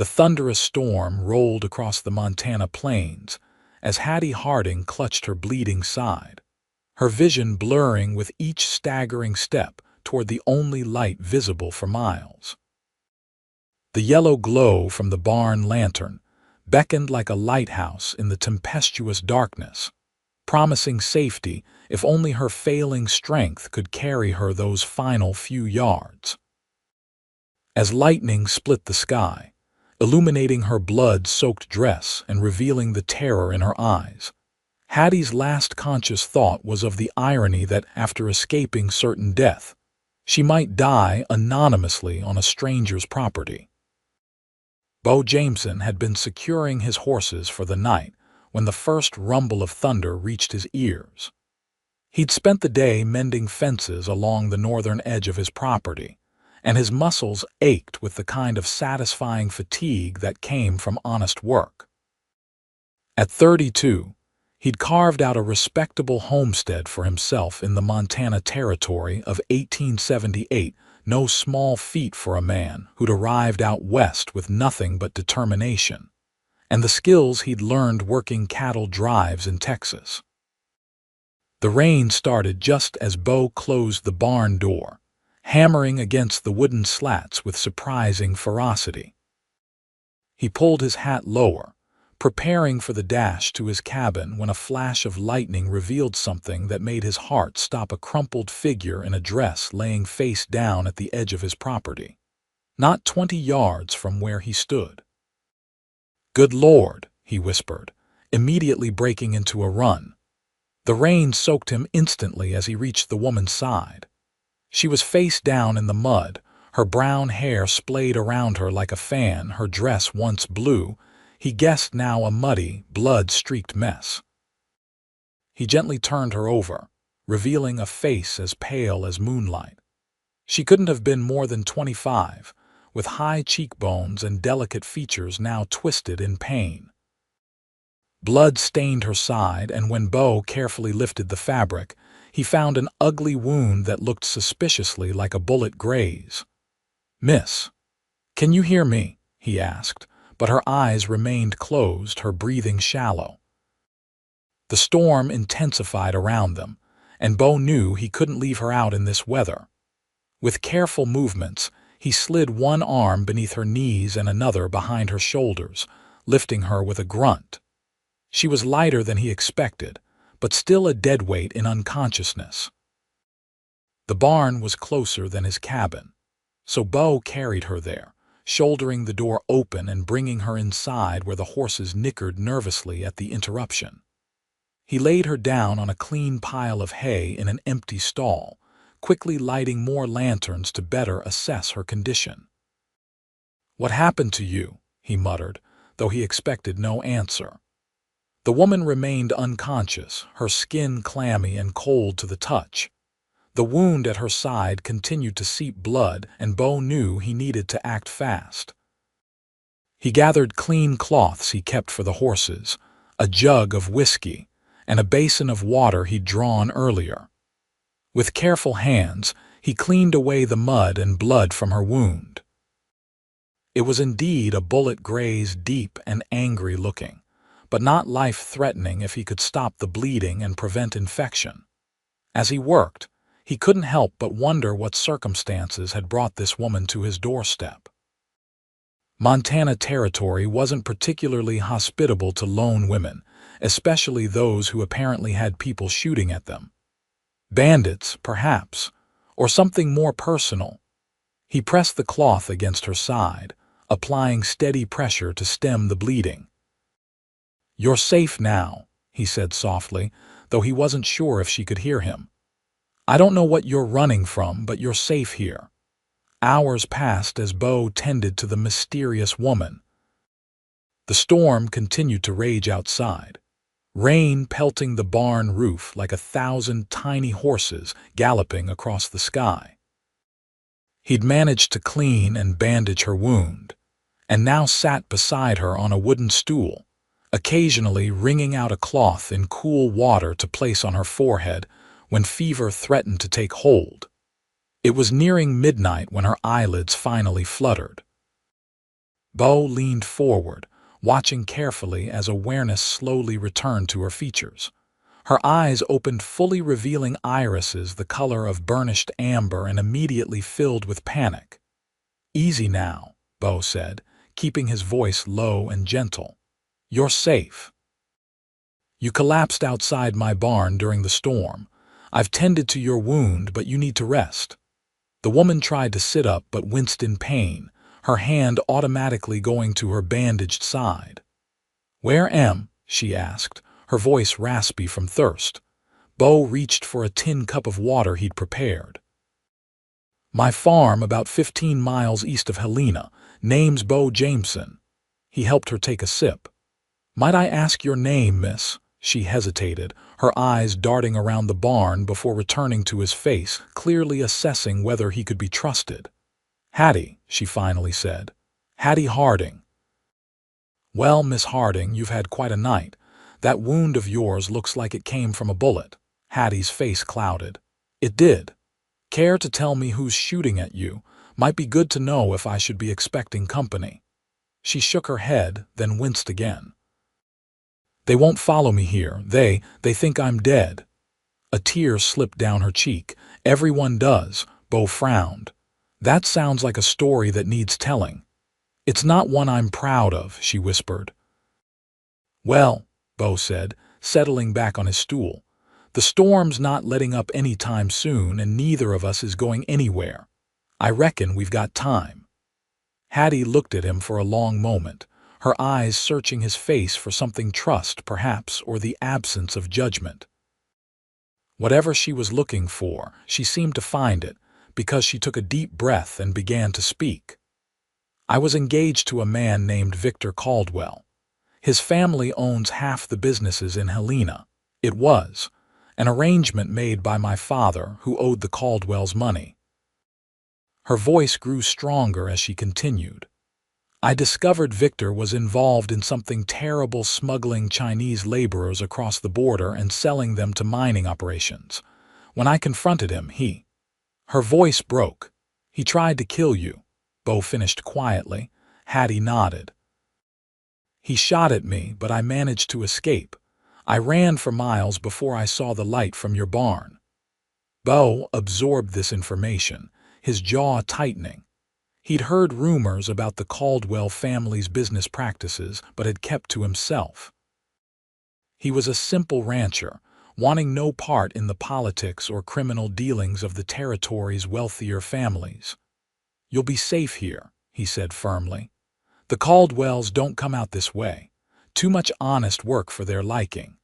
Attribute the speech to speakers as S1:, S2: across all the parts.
S1: The thunderous storm rolled across the Montana plains as Hattie Harding clutched her bleeding side, her vision blurring with each staggering step toward the only light visible for miles. The yellow glow from the barn lantern beckoned like a lighthouse in the tempestuous darkness, promising safety if only her failing strength could carry her those final few yards. As lightning split the sky, illuminating her blood-soaked dress and revealing the terror in her eyes, Hattie's last conscious thought was of the irony that, after escaping certain death, she might die anonymously on a stranger's property. Bo Jameson had been securing his horses for the night when the first rumble of thunder reached his ears. He'd spent the day mending fences along the northern edge of his property, and his muscles ached with the kind of satisfying fatigue that came from honest work. At 32, he'd carved out a respectable homestead for himself in the Montana Territory of 1878, no small feat for a man who'd arrived out west with nothing but determination, and the skills he'd learned working cattle drives in Texas. The rain started just as Bo closed the barn door, hammering against the wooden slats with surprising ferocity. He pulled his hat lower, preparing for the dash to his cabin when a flash of lightning revealed something that made his heart stop. A crumpled figure in a dress laying face down at the edge of his property, not 20 yards from where he stood. "Good Lord," he whispered, immediately breaking into a run. The rain soaked him instantly as he reached the woman's side. She was face down in the mud, her brown hair splayed around her like a fan, her dress once blue, he guessed now a muddy, blood-streaked mess. He gently turned her over, revealing a face as pale as moonlight. She couldn't have been more than 25, with high cheekbones and delicate features now twisted in pain. Blood stained her side, and when Bo carefully lifted the fabric, he found an ugly wound that looked suspiciously like a bullet graze. "Miss, can you hear me?" he asked, but her eyes remained closed, her breathing shallow. The storm intensified around them, and Bo knew he couldn't leave her out in this weather. With careful movements, he slid one arm beneath her knees and another behind her shoulders, lifting her with a grunt. She was lighter than he expected, but still a deadweight in unconsciousness. The barn was closer than his cabin, so Bo carried her there, shouldering the door open and bringing her inside where the horses nickered nervously at the interruption. He laid her down on a clean pile of hay in an empty stall, quickly lighting more lanterns to better assess her condition. "What happened to you?" he muttered, though he expected no answer. The woman remained unconscious, her skin clammy and cold to the touch. The wound at her side continued to seep blood, and Bo knew he needed to act fast. He gathered clean cloths he kept for the horses, a jug of whiskey, and a basin of water he'd drawn earlier. With careful hands, he cleaned away the mud and blood from her wound. It was indeed a bullet graze, deep and angry looking, but not life-threatening if he could stop the bleeding and prevent infection. As he worked, he couldn't help but wonder what circumstances had brought this woman to his doorstep. Montana Territory wasn't particularly hospitable to lone women, especially those who apparently had people shooting at them. Bandits, perhaps, or something more personal. He pressed the cloth against her side, applying steady pressure to stem the bleeding. "You're safe now," he said softly, though he wasn't sure if she could hear him. "I don't know what you're running from, but you're safe here." Hours passed as Bo tended to the mysterious woman. The storm continued to rage outside, rain pelting the barn roof like 1,000 tiny horses galloping across the sky. He'd managed to clean and bandage her wound, and now sat beside her on a wooden stool, occasionally wringing out a cloth in cool water to place on her forehead when fever threatened to take hold. It was nearing midnight when her eyelids finally fluttered. Bo leaned forward, watching carefully as awareness slowly returned to her features. Her eyes opened fully, revealing irises the color of burnished amber and immediately filled with panic. "Easy now," Bo said, keeping his voice low and gentle. "You're safe. You collapsed outside my barn during the storm. I've tended to your wound, but you need to rest." The woman tried to sit up but winced in pain, her hand automatically going to her bandaged side. "Where am?" she asked, her voice raspy from thirst. Bo reached for a tin cup of water he'd prepared. "My farm about 15 miles east of Helena. Name's Bo Jameson." He helped her take a sip. "Might I ask your name, miss?" She hesitated, her eyes darting around the barn before returning to his face, clearly assessing whether he could be trusted. "Hattie," she finally said. "Hattie Harding." "Well, Miss Harding, you've had quite a night. That wound of yours looks like it came from a bullet." Hattie's face clouded. "It did. Care to tell me who's shooting at you? Might be good to know if I should be expecting company." She shook her head, then winced again. "They won't follow me here. They think I'm dead." A tear slipped down her cheek. "Everyone does." Bo frowned. "That sounds like a story that needs telling." "It's not one I'm proud of," she whispered. "Well," Bo said, settling back on his stool, "the storm's not letting up any time soon, and neither of us is going anywhere. I reckon we've got time." Hattie looked at him for a long moment, her eyes searching his face for something, trust, perhaps, or the absence of judgment. Whatever she was looking for, she seemed to find it, because she took a deep breath and began to speak. "I was engaged to a man named Victor Caldwell. His family owns half the businesses in Helena. It was an arrangement made by my father, who owed the Caldwells money." Her voice grew stronger as she continued. "I discovered Victor was involved in something terrible, smuggling Chinese laborers across the border and selling them to mining operations. When I confronted him, he—" Her voice broke. "He tried to kill you," Bo finished quietly. Hattie nodded. "He shot at me, but I managed to escape. I ran for miles before I saw the light from your barn." Bo absorbed this information, his jaw tightening. He'd heard rumors about the Caldwell family's business practices, but had kept to himself. He was a simple rancher, wanting no part in the politics or criminal dealings of the territory's wealthier families. "You'll be safe here," he said firmly. "The Caldwells don't come out this way. Too much honest work for their liking."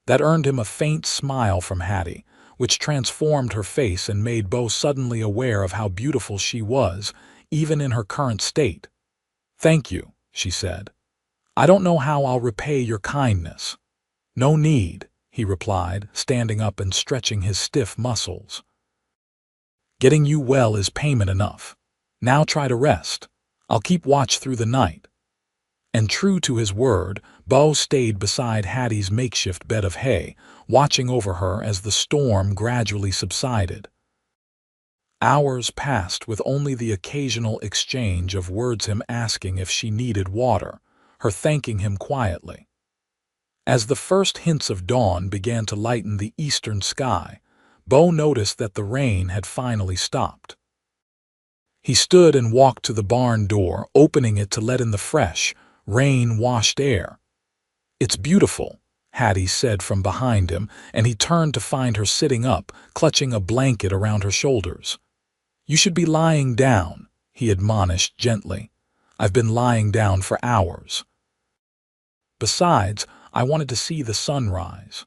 S1: That earned him a faint smile from Hattie, which transformed her face and made Bo suddenly aware of how beautiful she was, even in her current state. "Thank you," she said. "I don't know how I'll repay your kindness." "No need," he replied, standing up and stretching his stiff muscles. "Getting you well is payment enough. Now try to rest. I'll keep watch through the night." And true to his word, Bo stayed beside Hattie's makeshift bed of hay, watching over her as the storm gradually subsided. Hours passed with only the occasional exchange of words, him asking if she needed water, her thanking him quietly. As the first hints of dawn began to lighten the eastern sky, Bo noticed that the rain had finally stopped. He stood and walked to the barn door, opening it to let in the fresh, rain-washed air. "It's beautiful," Hattie said from behind him, and he turned to find her sitting up, clutching a blanket around her shoulders. "You should be lying down," he admonished gently. "I've been lying down for hours. Besides, I wanted to see the sunrise."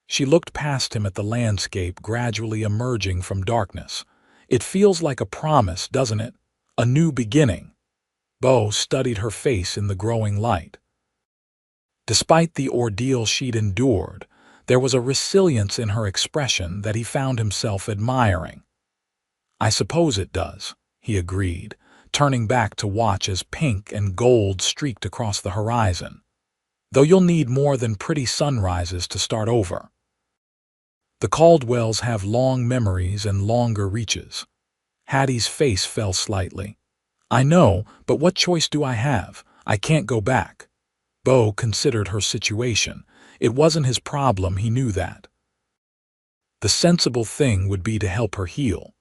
S1: She looked past him at the landscape gradually emerging from darkness. "It feels like a promise, doesn't it? A new beginning." Bo studied her face in the growing light. Despite the ordeal she'd endured, there was a resilience in her expression that he found himself admiring. "I suppose it does," he agreed, turning back to watch as pink and gold streaked across the horizon. "Though you'll need more than pretty sunrises to start over. The Caldwells have long memories and longer reaches." Hattie's face fell slightly. I know, but what choice do I have? I can't go back. Bo considered her situation. It wasn't his problem, he knew that. The sensible thing would be to help her heal,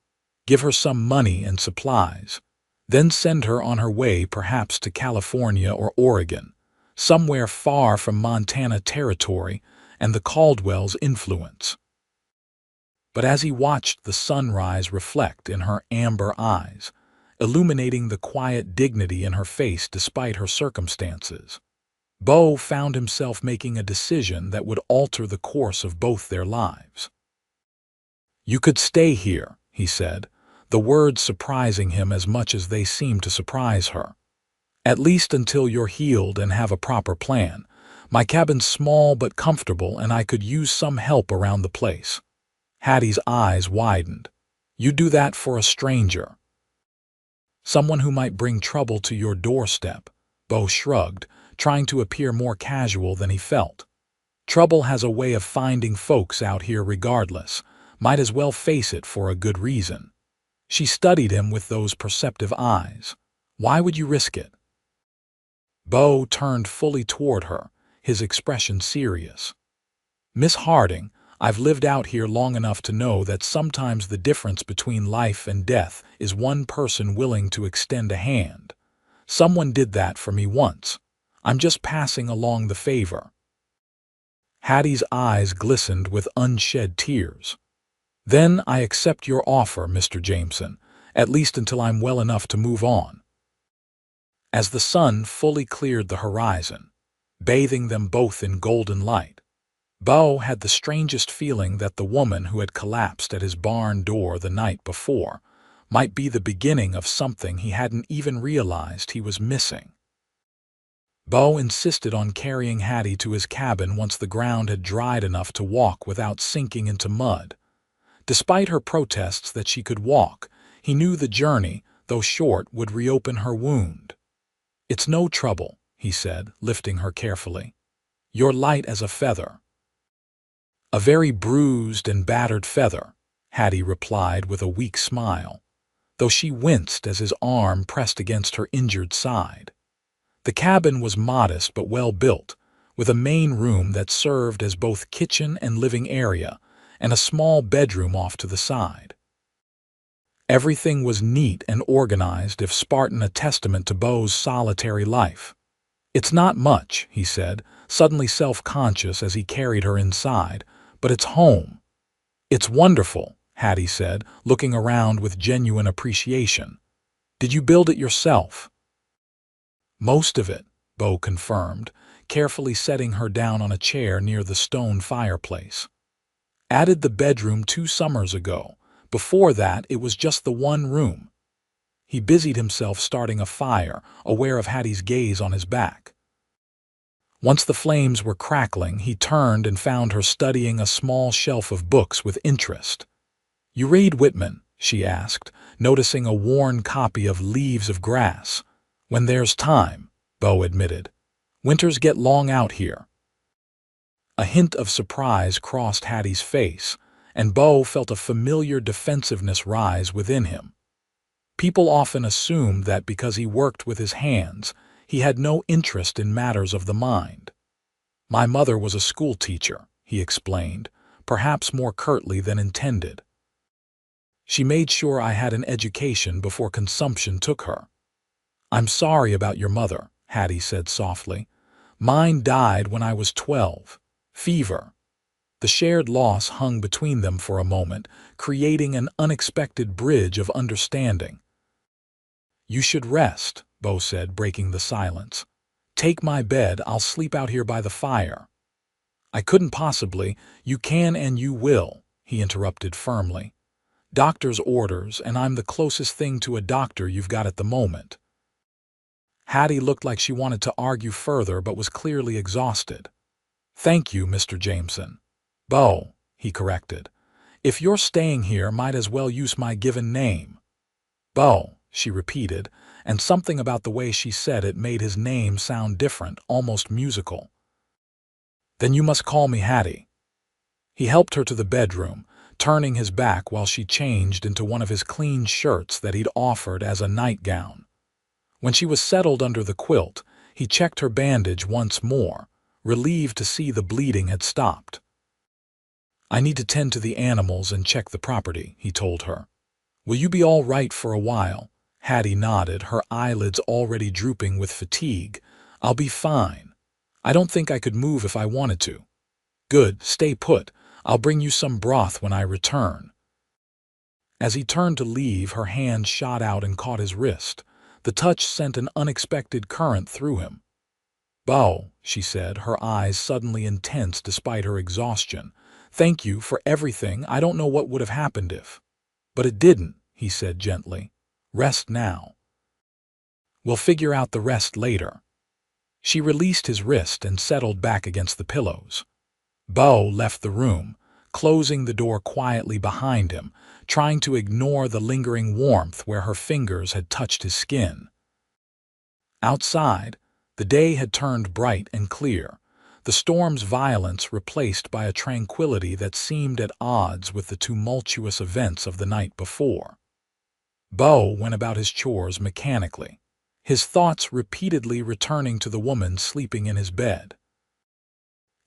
S1: give her some money and supplies, then send her on her way perhaps to California or Oregon, somewhere far from Montana territory and the Caldwell's influence. But as he watched the sunrise reflect in her amber eyes, illuminating the quiet dignity in her face despite her circumstances, Bo found himself making a decision that would alter the course of both their lives. "You could stay here," he said, the words surprising him as much as they seemed to surprise her. "At least until you're healed and have a proper plan. My cabin's small but comfortable, and I could use some help around the place." Hattie's eyes widened. "You do that for a stranger? Someone who might bring trouble to your doorstep?" Bo shrugged, trying to appear more casual than he felt. "Trouble has a way of finding folks out here regardless. Might as well face it for a good reason." She studied him with those perceptive eyes. "Why would you risk it?" Bo turned fully toward her, his expression serious. "Miss Harding, I've lived out here long enough to know that sometimes the difference between life and death is one person willing to extend a hand. Someone did that for me once. I'm just passing along the favor." Hattie's eyes glistened with unshed tears. "Then I accept your offer, Mr. Jameson, at least until I'm well enough to move on." As the sun fully cleared the horizon, bathing them both in golden light, Bo had the strangest feeling that the woman who had collapsed at his barn door the night before might be the beginning of something he hadn't even realized he was missing. Bo insisted on carrying Hattie to his cabin once the ground had dried enough to walk without sinking into mud. Despite her protests that she could walk, he knew the journey, though short, would reopen her wound. "It's no trouble," he said, lifting her carefully. "You're light as a feather." "A very bruised and battered feather," Hattie replied with a weak smile, though she winced as his arm pressed against her injured side. The cabin was modest but well built, with a main room that served as both kitchen and living area, and a small bedroom off to the side. Everything was neat and organized, if Spartan a testament to Bo's solitary life. "It's not much," he said, suddenly self-conscious as he carried her inside, "but it's home." "It's wonderful," Hattie said, looking around with genuine appreciation. "Did you build it yourself?" "Most of it," Bo confirmed, carefully setting her down on a chair near the stone fireplace. "Added the bedroom 2 summers ago. Before that, it was just the one room." He busied himself starting a fire, aware of Hattie's gaze on his back. Once the flames were crackling, he turned and found her studying a small shelf of books with interest. "You read Whitman?" she asked, noticing a worn copy of Leaves of Grass. "When there's time," Bo admitted. "Winters get long out here." A hint of surprise crossed Hattie's face, and Bo felt a familiar defensiveness rise within him. People often assumed that because he worked with his hands, he had no interest in matters of the mind. "My mother was a school teacher," he explained, perhaps more curtly than intended. "She made sure I had an education before consumption took her." "I'm sorry about your mother," Hattie said softly. "Mine died when I was 12. Fever." The shared loss hung between them for a moment, creating an unexpected bridge of understanding. "You should rest," Bo said, breaking the silence. "Take my bed, I'll sleep out here by the fire." "I couldn't possibly." "You can and you will," he interrupted firmly. "Doctor's orders, and I'm the closest thing to a doctor you've got at the moment." Hattie looked like she wanted to argue further but was clearly exhausted. "Thank you, Mr. Jameson." "Bo," he corrected. "If you're staying here, might as well use my given name." "Bo," she repeated, and something about the way she said it made his name sound different, almost musical. "Then you must call me Hattie." He helped her to the bedroom, turning his back while she changed into one of his clean shirts that he'd offered as a nightgown. When she was settled under the quilt, he checked her bandage once more, relieved to see the bleeding had stopped. "I need to tend to the animals and check the property," he told her. "Will you be all right for a while?" Hattie nodded, her eyelids already drooping with fatigue. "I'll be fine. I don't think I could move if I wanted to." "Good, stay put. I'll bring you some broth when I return." As he turned to leave, her hand shot out and caught his wrist. The touch sent an unexpected current through him. "Bo," she said, her eyes suddenly intense despite her exhaustion. "Thank you for everything. I don't know what would have happened if—" "But it didn't," he said gently. "Rest now. We'll figure out the rest later." She released his wrist and settled back against the pillows. Bo left the room, closing the door quietly behind him, trying to ignore the lingering warmth where her fingers had touched his skin. Outside, the day had turned bright and clear, the storm's violence replaced by a tranquility that seemed at odds with the tumultuous events of the night before. Bo went about his chores mechanically, his thoughts repeatedly returning to the woman sleeping in his bed.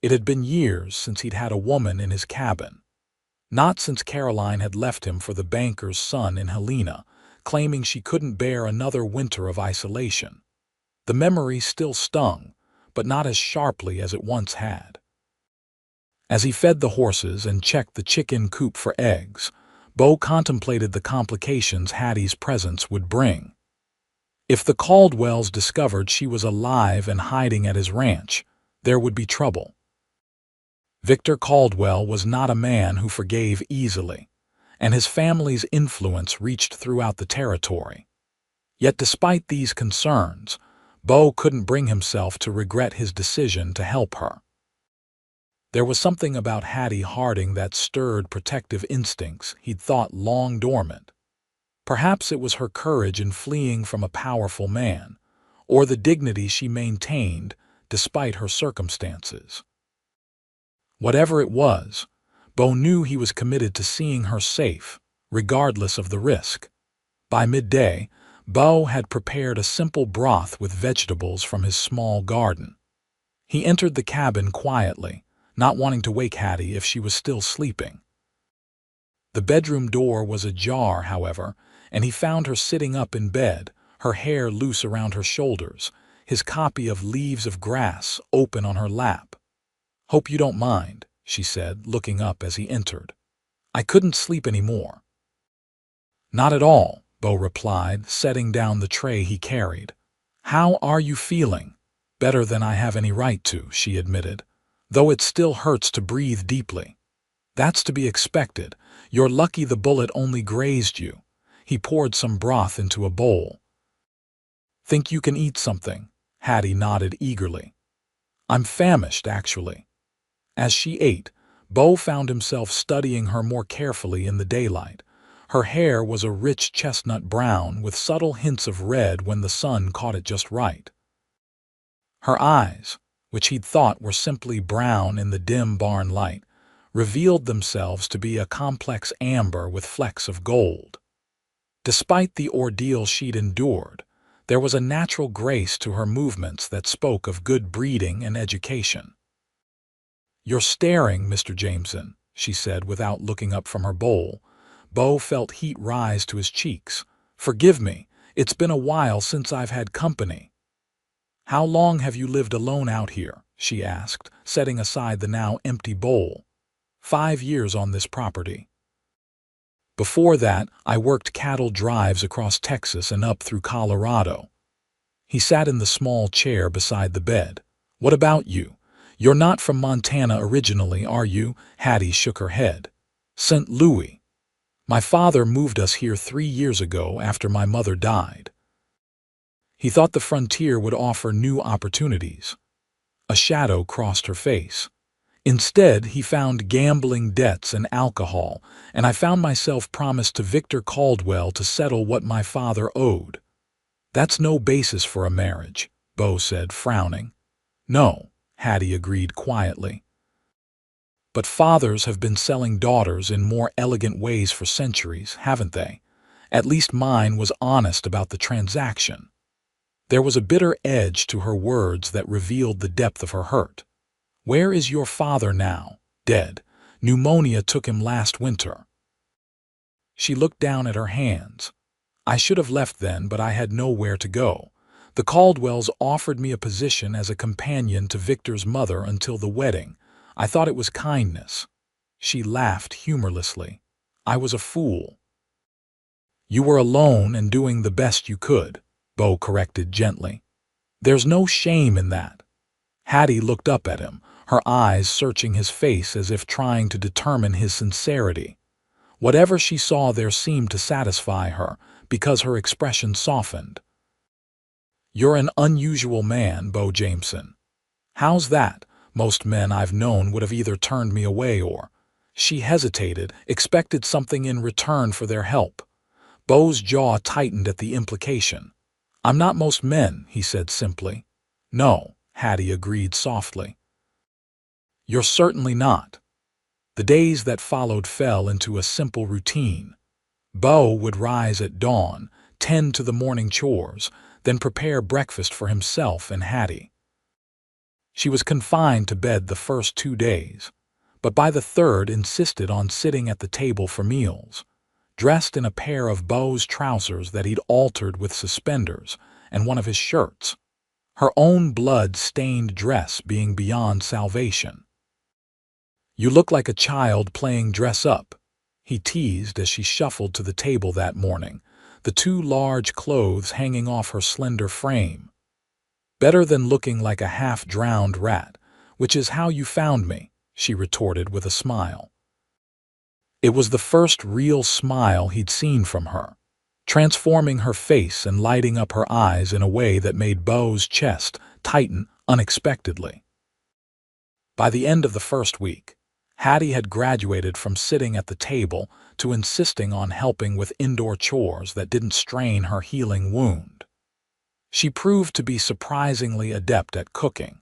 S1: It had been years since he'd had a woman in his cabin. Not since Caroline had left him for the banker's son in Helena, claiming she couldn't bear another winter of isolation. The memory still stung, but not as sharply as it once had. As he fed the horses and checked the chicken coop for eggs, Bo contemplated the complications Hattie's presence would bring. If the Caldwells discovered she was alive and hiding at his ranch, there would be trouble. Victor Caldwell was not a man who forgave easily, and his family's influence reached throughout the territory. Yet despite these concerns, Bo couldn't bring himself to regret his decision to help her. There was something about Hattie Harding that stirred protective instincts he'd thought long dormant. Perhaps it was her courage in fleeing from a powerful man, or the dignity she maintained despite her circumstances. Whatever it was, Bo knew he was committed to seeing her safe, regardless of the risk. By midday, Bo had prepared a simple broth with vegetables from his small garden. He entered the cabin quietly, not wanting to wake Hattie if she was still sleeping. The bedroom door was ajar, however, and he found her sitting up in bed, her hair loose around her shoulders, his copy of Leaves of Grass open on her lap. "Hope you don't mind," she said, looking up as he entered. "I couldn't sleep anymore." "Not at all," Bo replied, setting down the tray he carried. "How are you feeling?" "Better than I have any right to," she admitted, "though it still hurts to breathe deeply." "That's to be expected. You're lucky the bullet only grazed you." He poured some broth into a bowl. "Think you can eat something?" Hattie nodded eagerly. "I'm famished, actually." As she ate, Bo found himself studying her more carefully in the daylight. Her hair was a rich chestnut brown with subtle hints of red when the sun caught it just right. Her eyes, which he'd thought were simply brown in the dim barn light, revealed themselves to be a complex amber with flecks of gold. Despite the ordeal she'd endured, there was a natural grace to her movements that spoke of good breeding and education. "You're staring, Mr. Jameson," she said without looking up from her bowl. Bo felt heat rise to his cheeks. "Forgive me, it's been a while since I've had company." "How long have you lived alone out here?" she asked, setting aside the now empty bowl. 5 years on this property. Before that, I worked cattle drives across Texas and up through Colorado." He sat in the small chair beside the bed. "What about you? You're not from Montana originally, are you?" Hattie shook her head. "St. Louis. My father moved us here 3 years ago after my mother died. He thought the frontier would offer new opportunities." A shadow crossed her face. "Instead, he found gambling debts and alcohol, and I found myself promised to Victor Caldwell to settle what my father owed." "That's no basis for a marriage," Bo said, frowning. "No," Hattie agreed quietly. "But fathers have been selling daughters in more elegant ways for centuries, haven't they? At least mine was honest about the transaction." There was a bitter edge to her words that revealed the depth of her hurt. "Where is your father now?" "Dead. Pneumonia took him last winter." She looked down at her hands. "I should have left then, but I had nowhere to go. The Caldwells offered me a position as a companion to Victor's mother until the wedding. I thought it was kindness." She laughed humorlessly. "I was a fool." "You were alone and doing the best you could," Bo corrected gently. "There's no shame in that." Hattie looked up at him, her eyes searching his face as if trying to determine his sincerity. Whatever she saw there seemed to satisfy her, because her expression softened. "You're an unusual man, Bo Jameson." "How's that? Most men I've known would have either turned me away or—" She hesitated, expected something in return for their help. Bo's jaw tightened at the implication. "I'm not most men," he said simply. "No," Hattie agreed softly. "You're certainly not." The days that followed fell into a simple routine. Bo would rise at dawn, tend to the morning chores, then prepare breakfast for himself and Hattie. She was confined to bed the first 2 days, but by the third insisted on sitting at the table for meals, dressed in a pair of Bo's trousers that he'd altered with suspenders and one of his shirts, her own blood-stained dress being beyond salvation. "You look like a child playing dress-up," he teased as she shuffled to the table that morning, the 2 large clothes hanging off her slender frame. "Better than looking like a half-drowned rat, which is how you found me," she retorted with a smile. It was the first real smile he'd seen from her, transforming her face and lighting up her eyes in a way that made Bo's chest tighten unexpectedly. By the end of the first week, Hattie had graduated from sitting at the table to insisting on helping with indoor chores that didn't strain her healing wound. She proved to be surprisingly adept at cooking,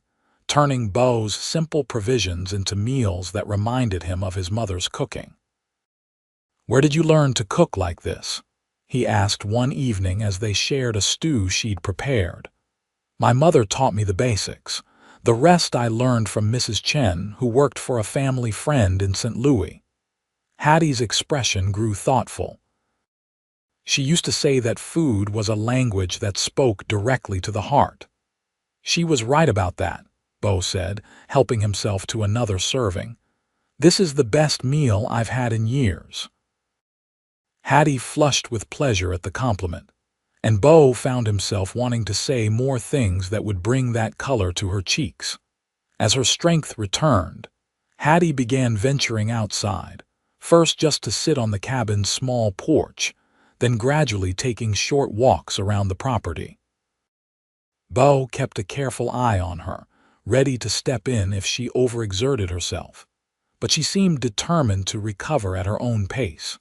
S1: turning Bo's simple provisions into meals that reminded him of his mother's cooking. "Where did you learn to cook like this?" he asked one evening as they shared a stew she'd prepared. "My mother taught me the basics. The rest I learned from Mrs. Chen, who worked for a family friend in St. Louis." Hattie's expression grew thoughtful. "She used to say that food was a language that spoke directly to the heart." "She was right about that," Bo said, helping himself to another serving. "This is the best meal I've had in years." Hattie flushed with pleasure at the compliment, and Bo found himself wanting to say more things that would bring that color to her cheeks. As her strength returned, Hattie began venturing outside, first just to sit on the cabin's small porch, then gradually taking short walks around the property. Bo kept a careful eye on her, ready to step in if she overexerted herself, but she seemed determined to recover at her own pace.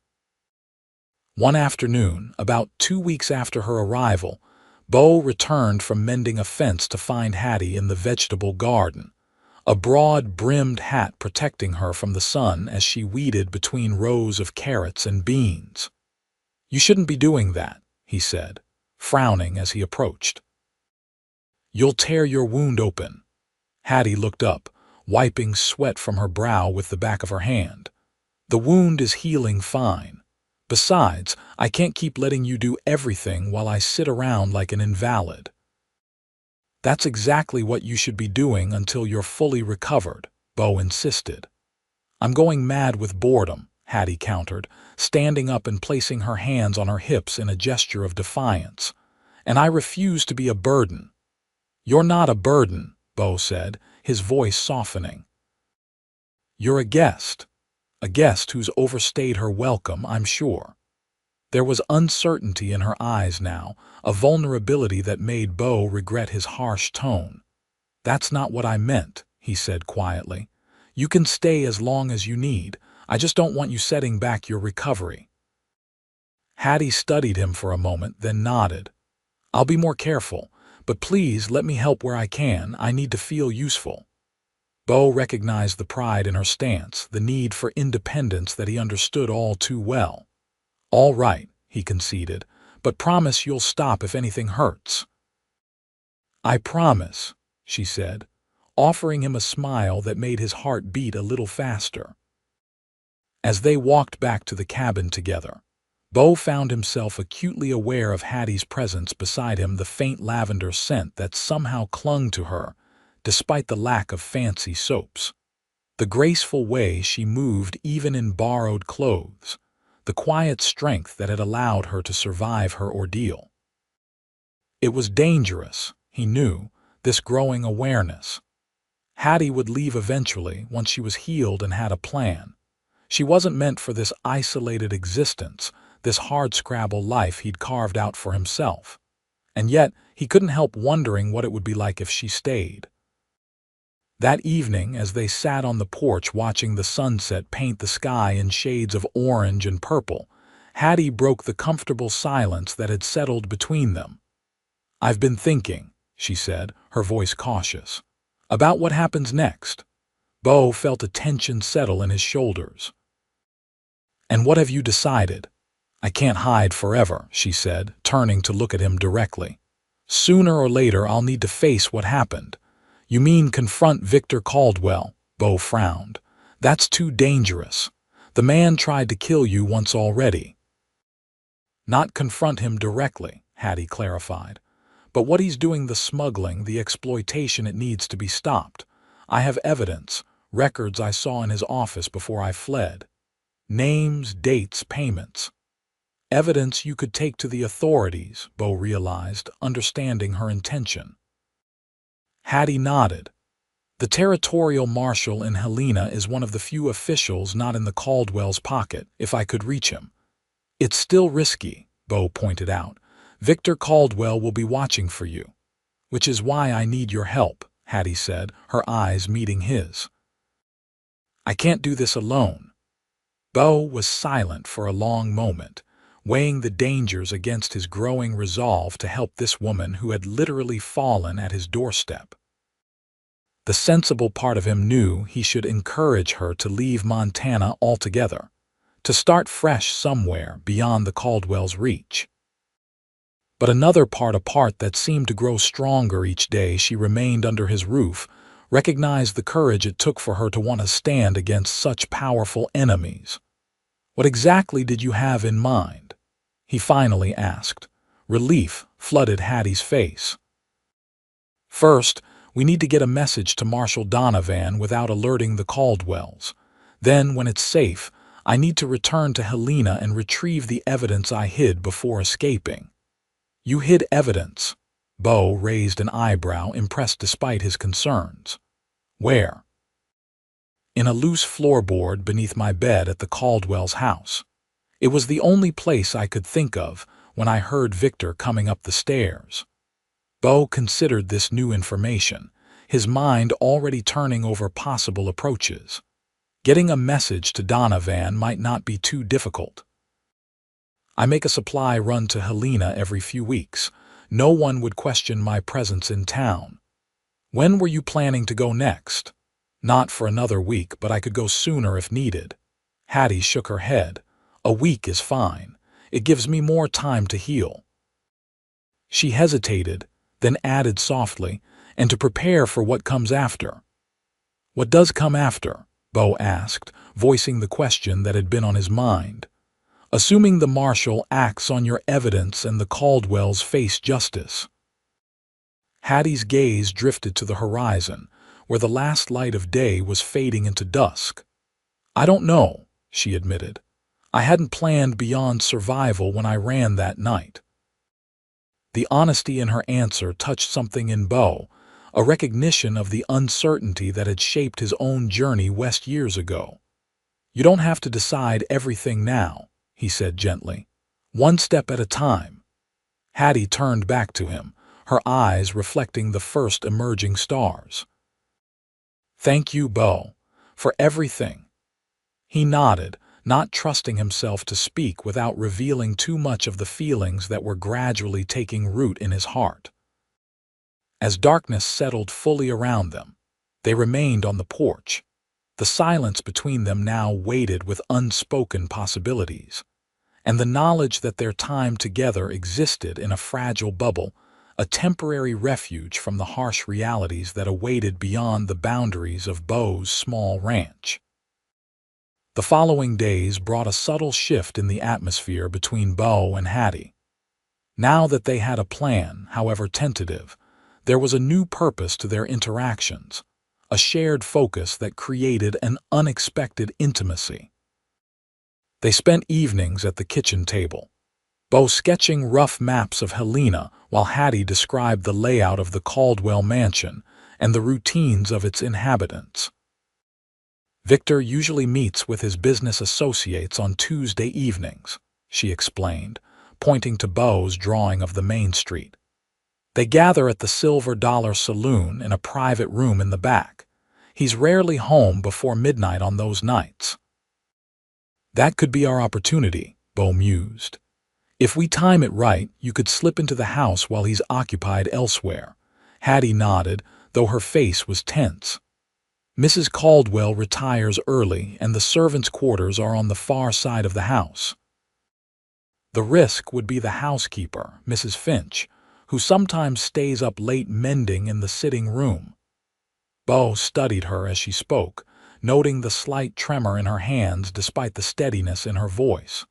S1: One afternoon, about 2 weeks after her arrival, Bo returned from mending a fence to find Hattie in the vegetable garden, a broad-brimmed hat protecting her from the sun as she weeded between rows of carrots and beans. "You shouldn't be doing that," he said, frowning as he approached. "You'll tear your wound open." Hattie looked up, wiping sweat from her brow with the back of her hand. "The wound is healing fine. Besides, I can't keep letting you do everything while I sit around like an invalid." "That's exactly what you should be doing until you're fully recovered," Bo insisted. "I'm going mad with boredom," Hattie countered, standing up and placing her hands on her hips in a gesture of defiance. "And I refuse to be a burden." "You're not a burden," Bo said, his voice softening. "You're a guest who's overstayed her welcome, I'm sure." There was uncertainty in her eyes now, a vulnerability that made Bo regret his harsh tone. "That's not what I meant," he said quietly. "You can stay as long as you need. I just don't want you setting back your recovery." Hattie studied him for a moment, then nodded. "I'll be more careful, but please let me help where I can. I need to feel useful." Bo recognized the pride in her stance, the need for independence that he understood all too well. "All right," he conceded, "but promise you'll stop if anything hurts." "I promise," she said, offering him a smile that made his heart beat a little faster. As they walked back to the cabin together, Bo found himself acutely aware of Hattie's presence beside him, the faint lavender scent that somehow clung to her, despite the lack of fancy soaps. The graceful way she moved even in borrowed clothes, the quiet strength that had allowed her to survive her ordeal. It was dangerous, he knew, this growing awareness. Hattie would leave eventually once she was healed and had a plan. She wasn't meant for this isolated existence, this hardscrabble life he'd carved out for himself. And yet, he couldn't help wondering what it would be like if she stayed. That evening, as they sat on the porch watching the sunset paint the sky in shades of orange and purple, Hattie broke the comfortable silence that had settled between them. "I've been thinking," she said, her voice cautious, "about what happens next." Bo felt a tension settle in his shoulders. "And what have you decided?" "I can't hide forever," she said, turning to look at him directly. "Sooner or later I'll need to face what happened." "You mean confront Victor Caldwell?" Bo frowned. "That's too dangerous. The man tried to kill you once already." "Not confront him directly," Hattie clarified. "But what he's doing, the smuggling, the exploitation, it needs to be stopped. I have evidence, records I saw in his office before I fled. Names, dates, payments. Evidence you could take to the authorities," Bo realized, understanding her intention. Hattie nodded. "The territorial marshal in Helena is one of the few officials not in the Caldwell's pocket, if I could reach him." "It's still risky," Bo pointed out. "Victor Caldwell will be watching for you." "Which is why I need your help," Hattie said, her eyes meeting his. "I can't do this alone." Bo was silent for a long moment, weighing the dangers against his growing resolve to help this woman who had literally fallen at his doorstep. The sensible part of him knew he should encourage her to leave Montana altogether, to start fresh somewhere beyond the Caldwell's reach. But another part, a part that seemed to grow stronger each day she remained under his roof, recognized the courage it took for her to want to stand against such powerful enemies. "What exactly did you have in mind?" he finally asked. Relief flooded Hattie's face. "First, we need to get a message to Marshal Donovan without alerting the Caldwells. Then, when it's safe, I need to return to Helena and retrieve the evidence I hid before escaping." "You hid evidence?" Bo raised an eyebrow, impressed despite his concerns. "Where?" "In a loose floorboard beneath my bed at the Caldwell's house. It was the only place I could think of when I heard Victor coming up the stairs." Bo considered this new information, his mind already turning over possible approaches. Getting a message to Donovan might not be too difficult. "I make a supply run to Helena every few weeks. No one would question my presence in town." "When were you planning to go next?" "Not for another week, but I could go sooner if needed." Hattie shook her head. "A week is fine. It gives me more time to heal." She hesitated, then added softly, "and to prepare for what comes after." "What does come after?" Bo asked, voicing the question that had been on his mind. "Assuming the marshal acts on your evidence and the Caldwells face justice." Hattie's gaze drifted to the horizon, where the last light of day was fading into dusk. "I don't know," she admitted. "I hadn't planned beyond survival when I ran that night." The honesty in her answer touched something in Bo, a recognition of the uncertainty that had shaped his own journey west years ago. "You don't have to decide everything now," he said gently. "One step at a time." Hattie turned back to him, her eyes reflecting the first emerging stars. "Thank you, Bo, for everything." He nodded, not trusting himself to speak without revealing too much of the feelings that were gradually taking root in his heart. As darkness settled fully around them, they remained on the porch, the silence between them now weighted with unspoken possibilities, and the knowledge that their time together existed in a fragile bubble, a temporary refuge from the harsh realities that awaited beyond the boundaries of Bo's small ranch. The following days brought a subtle shift in the atmosphere between Bo and Hattie. Now that they had a plan, however tentative, there was a new purpose to their interactions, a shared focus that created an unexpected intimacy. They spent evenings at the kitchen table, Bo sketching rough maps of Helena while Hattie described the layout of the Caldwell mansion and the routines of its inhabitants. Victor usually meets with his business associates on Tuesday evenings, she explained, pointing to Bo's drawing of the main street. They gather at the Silver Dollar Saloon in a private room in the back. He's rarely home before midnight on those nights. That could be our opportunity, Bo mused. If we time it right, you could slip into the house while he's occupied elsewhere. Hattie nodded, though her face was tense. Mrs. Caldwell retires early, and the servants' quarters are on the far side of the house. The risk would be the housekeeper, Mrs. Finch, who sometimes stays up late mending in the sitting room. Bo studied her as she spoke, noting the slight tremor in her hands despite the steadiness in her voice.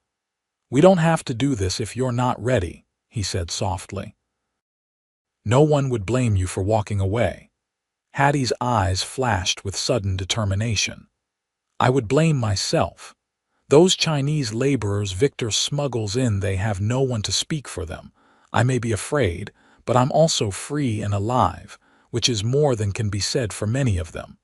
S1: "We don't have to do this if you're not ready," he said softly. "No one would blame you for walking away." Hattie's eyes flashed with sudden determination. "I would blame myself. Those Chinese laborers Victor smuggles in, they have no one to speak for them. I may be afraid, but I'm also free and alive, which is more than can be said for many of them."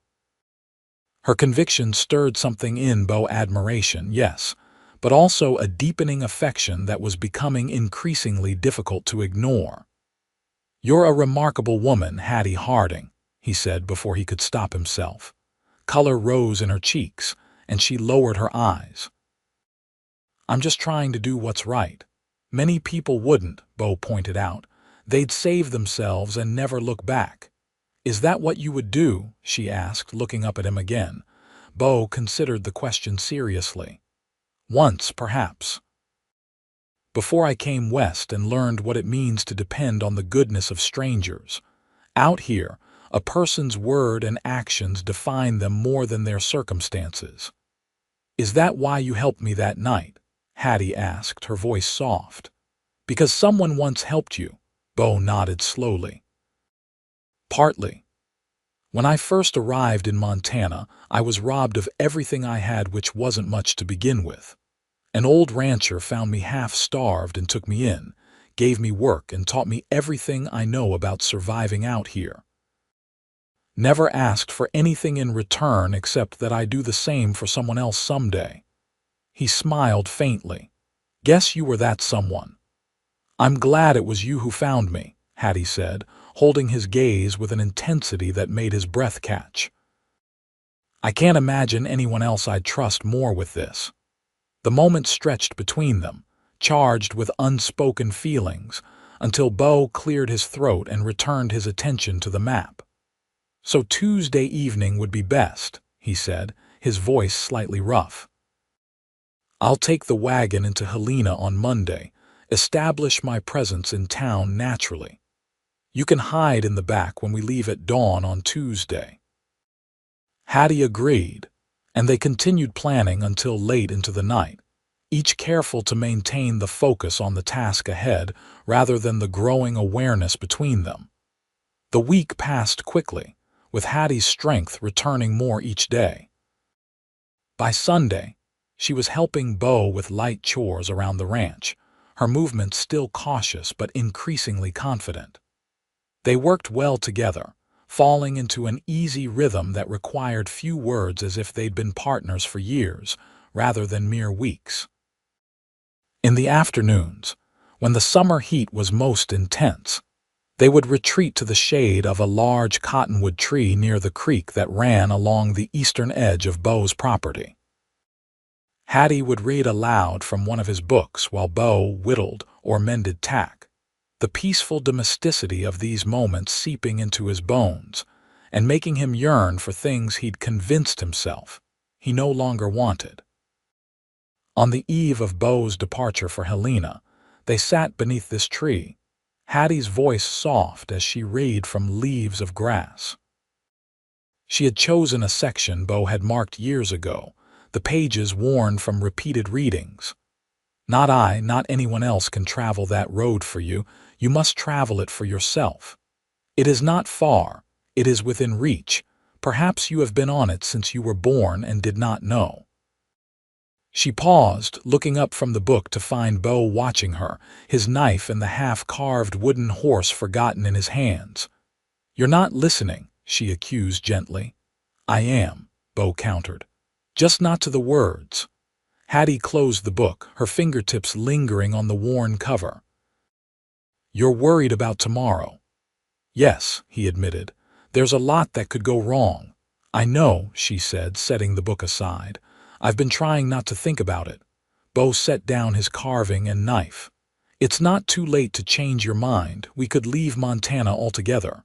S1: Her conviction stirred something in Bo: admiration, yes, but also a deepening affection that was becoming increasingly difficult to ignore. "You're a remarkable woman, Hattie Harding," he said before he could stop himself. Color rose in her cheeks, and she lowered her eyes. "I'm just trying to do what's right. Many people wouldn't," Bo pointed out. "They'd save themselves and never look back." "Is that what you would do?" she asked, looking up at him again. Bo considered the question seriously. "Once, perhaps. Before I came west and learned what it means to depend on the goodness of strangers. Out here, a person's word and actions define them more than their circumstances." "Is that why you helped me that night?" Hattie asked, her voice soft. "Because someone once helped you?" Bo nodded slowly. "Partly. When I first arrived in Montana, I was robbed of everything I had, which wasn't much to begin with. An old rancher found me half-starved and took me in, gave me work and taught me everything I know about surviving out here. Never asked for anything in return except that I do the same for someone else someday." He smiled faintly. "Guess you were that someone." "I'm glad it was you who found me," Hattie said, holding his gaze with an intensity that made his breath catch. "I can't imagine anyone else I'd trust more with this." The moment stretched between them, charged with unspoken feelings, until Bo cleared his throat and returned his attention to the map. "So Tuesday evening would be best," he said, his voice slightly rough. "I'll take the wagon into Helena on Monday, establish my presence in town naturally. You can hide in the back when we leave at dawn on Tuesday." Hattie agreed, and they continued planning until late into the night, each careful to maintain the focus on the task ahead rather than the growing awareness between them. The week passed quickly, with Hattie's strength returning more each day. By Sunday, she was helping Bo with light chores around the ranch, her movements still cautious but increasingly confident. They worked well together, falling into an easy rhythm that required few words, as if they'd been partners for years, rather than mere weeks. In the afternoons, when the summer heat was most intense, they would retreat to the shade of a large cottonwood tree near the creek that ran along the eastern edge of Bo's property. Hattie would read aloud from one of his books while Bo whittled or mended tack, the peaceful domesticity of these moments seeping into his bones and making him yearn for things he'd convinced himself he no longer wanted. On the eve of Bo's departure for Helena, they sat beneath this tree, Hattie's voice soft as she read from Leaves of Grass. She had chosen a section Bo had marked years ago, the pages worn from repeated readings. Not I, not anyone else can travel that road for you. You must travel it for yourself. It is not far. It is within reach. Perhaps you have been on it since you were born and did not know. She paused, looking up from the book to find Bo watching her, his knife and the half-carved wooden horse forgotten in his hands. "You're not listening," she accused gently. "I am," Bo countered. "Just not to the words." Hattie closed the book, her fingertips lingering on the worn cover. "You're worried about tomorrow." "Yes," he admitted. "There's a lot that could go wrong." "I know," she said, setting the book aside. "I've been trying not to think about it." Bo set down his carving and knife. "It's not too late to change your mind. We could leave Montana altogether.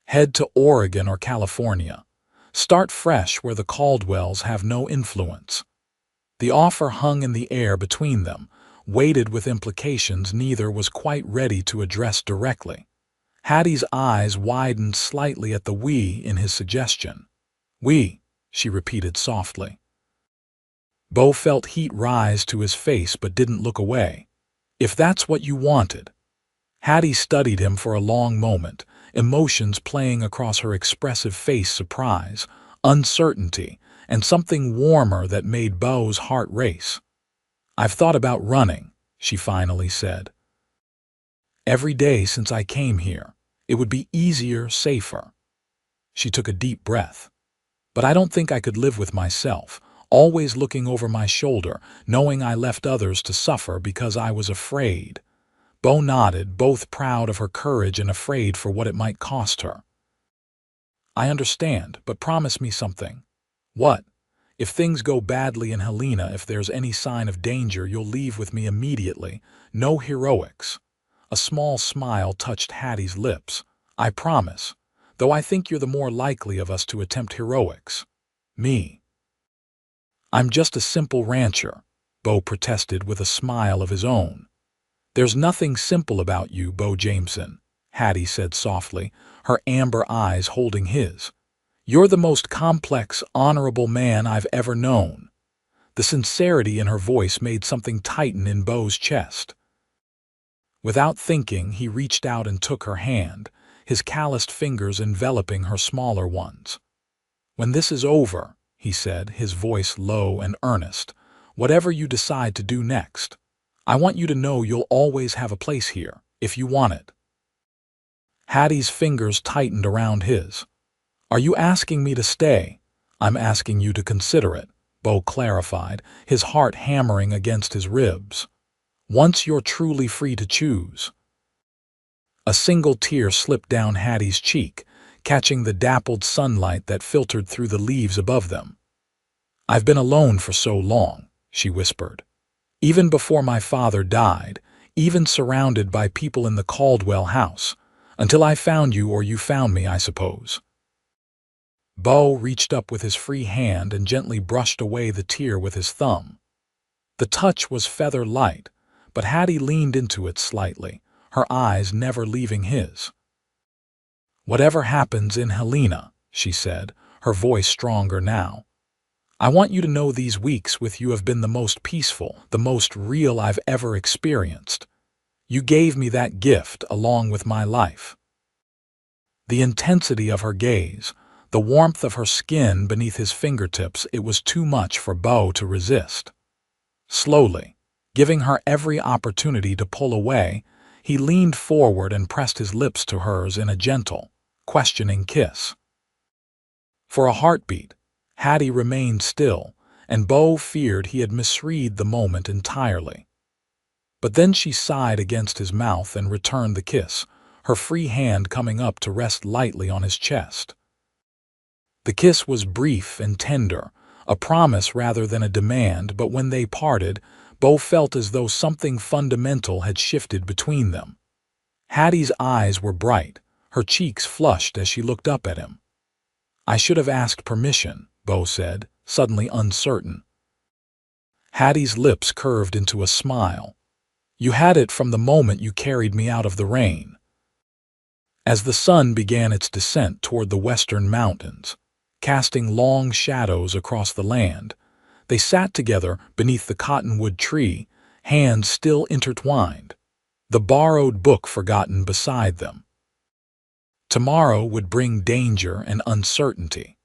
S1: Head to Oregon or California. Start fresh where the Caldwells have no influence." The offer hung in the air between them, weighted with implications neither was quite ready to address directly. Hattie's eyes widened slightly at the "we" in his suggestion. "We," she repeated softly. Bo felt heat rise to his face but didn't look away. "If that's what you wanted." Hattie studied him for a long moment, emotions playing across her expressive face: surprise, uncertainty, and something warmer that made Bo's heart race. "I've thought about running," she finally said. "Every day since I came here. It would be easier, safer." She took a deep breath. "But I don't think I could live with myself, always looking over my shoulder, knowing I left others to suffer because I was afraid." Bo nodded, both proud of her courage and afraid for what it might cost her. "I understand, but promise me something." "What?" "If things go badly in Helena, if there's any sign of danger, you'll leave with me immediately. No heroics." A small smile touched Hattie's lips. "I promise. Though I think you're the more likely of us to attempt heroics." "Me? I'm just a simple rancher," Bo protested with a smile of his own. "There's nothing simple about you, Bo Jameson," Hattie said softly, her amber eyes holding his. "You're the most complex, honorable man I've ever known." The sincerity in her voice made something tighten in Bo's chest. Without thinking, he reached out and took her hand, his calloused fingers enveloping her smaller ones. "When this is over," he said, his voice low and earnest, "whatever you decide to do next, I want you to know you'll always have a place here, if you want it." Hattie's fingers tightened around his. "Are you asking me to stay?" "I'm asking you to consider it," Bo clarified, his heart hammering against his ribs. "Once you're truly free to choose." A single tear slipped down Hattie's cheek, catching the dappled sunlight that filtered through the leaves above them. "I've been alone for so long," she whispered. "Even before my father died, even surrounded by people in the Caldwell house, until I found you, or you found me, I suppose." Bo reached up with his free hand and gently brushed away the tear with his thumb. The touch was feather light, but Hattie leaned into it slightly, her eyes never leaving his. "Whatever happens in Helena," she said, her voice stronger now, "I want you to know these weeks with you have been the most peaceful, the most real I've ever experienced. You gave me that gift along with my life." The intensity of her gaze, the warmth of her skin beneath his fingertips, it was too much for Bo to resist. Slowly, giving her every opportunity to pull away, he leaned forward and pressed his lips to hers in a gentle, questioning kiss. For a heartbeat, Hattie remained still, and Bo feared he had misread the moment entirely. But then she sighed against his mouth and returned the kiss, her free hand coming up to rest lightly on his chest. The kiss was brief and tender, a promise rather than a demand, but when they parted, Bo felt as though something fundamental had shifted between them. Hattie's eyes were bright, her cheeks flushed as she looked up at him. "I should have asked permission," Bo said, suddenly uncertain. Hattie's lips curved into a smile. You had it from the moment you carried me out of the rain." As the sun began its descent toward the western mountains, casting long shadows across the land, they sat together beneath the cottonwood tree, hands still intertwined, the borrowed book forgotten beside them. Tomorrow would bring danger and uncertainty,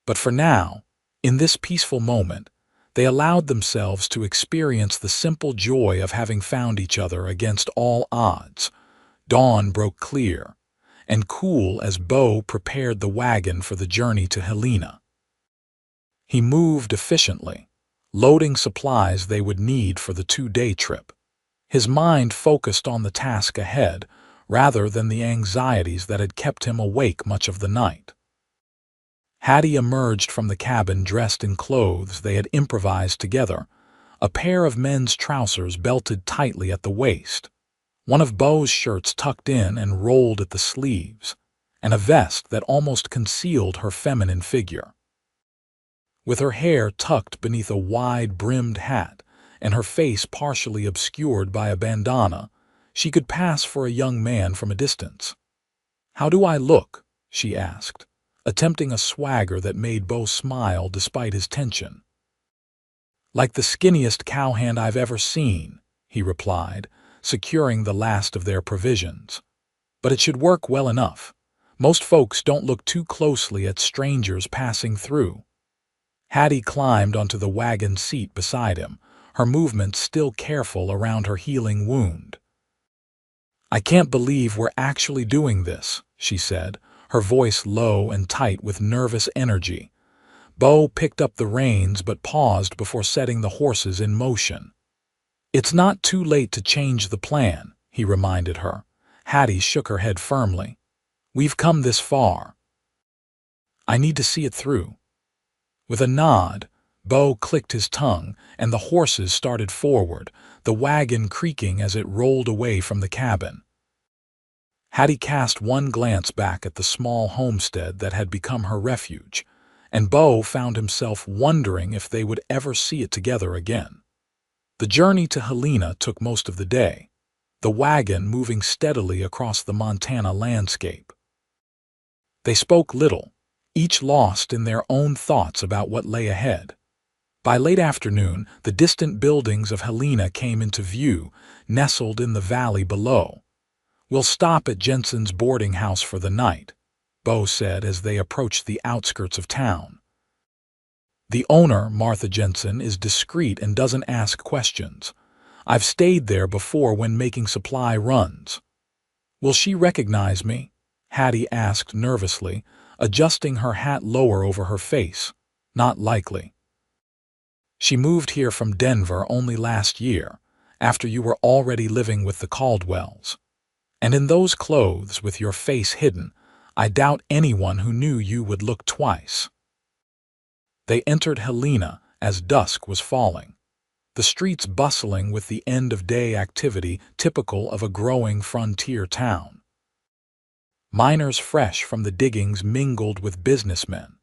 S1: but for now, in this peaceful moment, they allowed themselves to experience the simple joy of having found each other against all odds. Dawn broke clear and cool as Bo prepared the wagon for the journey to Helena. He moved efficiently, loading supplies they would need for the 2-day trip. His mind focused on the task ahead rather than the anxieties that had kept him awake much of the night. Hattie emerged from the cabin dressed in clothes they had improvised together, a pair of men's trousers belted tightly at the waist, one of Bo's shirts tucked in and rolled at the sleeves, and a vest that almost concealed her feminine figure. With her hair tucked beneath a wide-brimmed hat and her face partially obscured by a bandana, she could pass for a young man from a distance. "How do I look?" she asked, attempting a swagger that made Bo smile despite his tension. "Like the skinniest cowhand I've ever seen," he replied, securing the last of their provisions. "But it should work well enough. Most folks don't look too closely at strangers passing through." Hattie climbed onto the wagon seat beside him, her movements still careful around her healing wound. "I can't believe we're actually doing this," she said, her voice low and tight with nervous energy. Bo picked up the reins but paused before setting the horses in motion. "It's not too late to change the plan," he reminded her. Hattie shook her head firmly. "We've come this far. I need to see it through." With a nod, Bo clicked his tongue, and the horses started forward, the wagon creaking as it rolled away from the cabin. Hattie cast one glance back at the small homestead that had become her refuge, and Bo found himself wondering if they would ever see it together again. The journey to Helena took most of the day, the wagon moving steadily across the Montana landscape. They spoke little, each lost in their own thoughts about what lay ahead. By late afternoon, the distant buildings of Helena came into view, nestled in the valley below. "We'll stop at Jensen's boarding house for the night," Bo said as they approached the outskirts of town. "The owner, Martha Jensen, is discreet and doesn't ask questions. I've stayed there before when making supply runs." "Will she recognize me?" Hattie asked nervously, adjusting her hat lower over her face. "Not likely. She moved here from Denver only last year, after you were already living with the Caldwells. And in those clothes with your face hidden, I doubt anyone who knew you would look twice." They entered Helena as dusk was falling, the streets bustling with the end-of-day activity typical of a growing frontier town. Miners fresh from the diggings mingled with businessmen,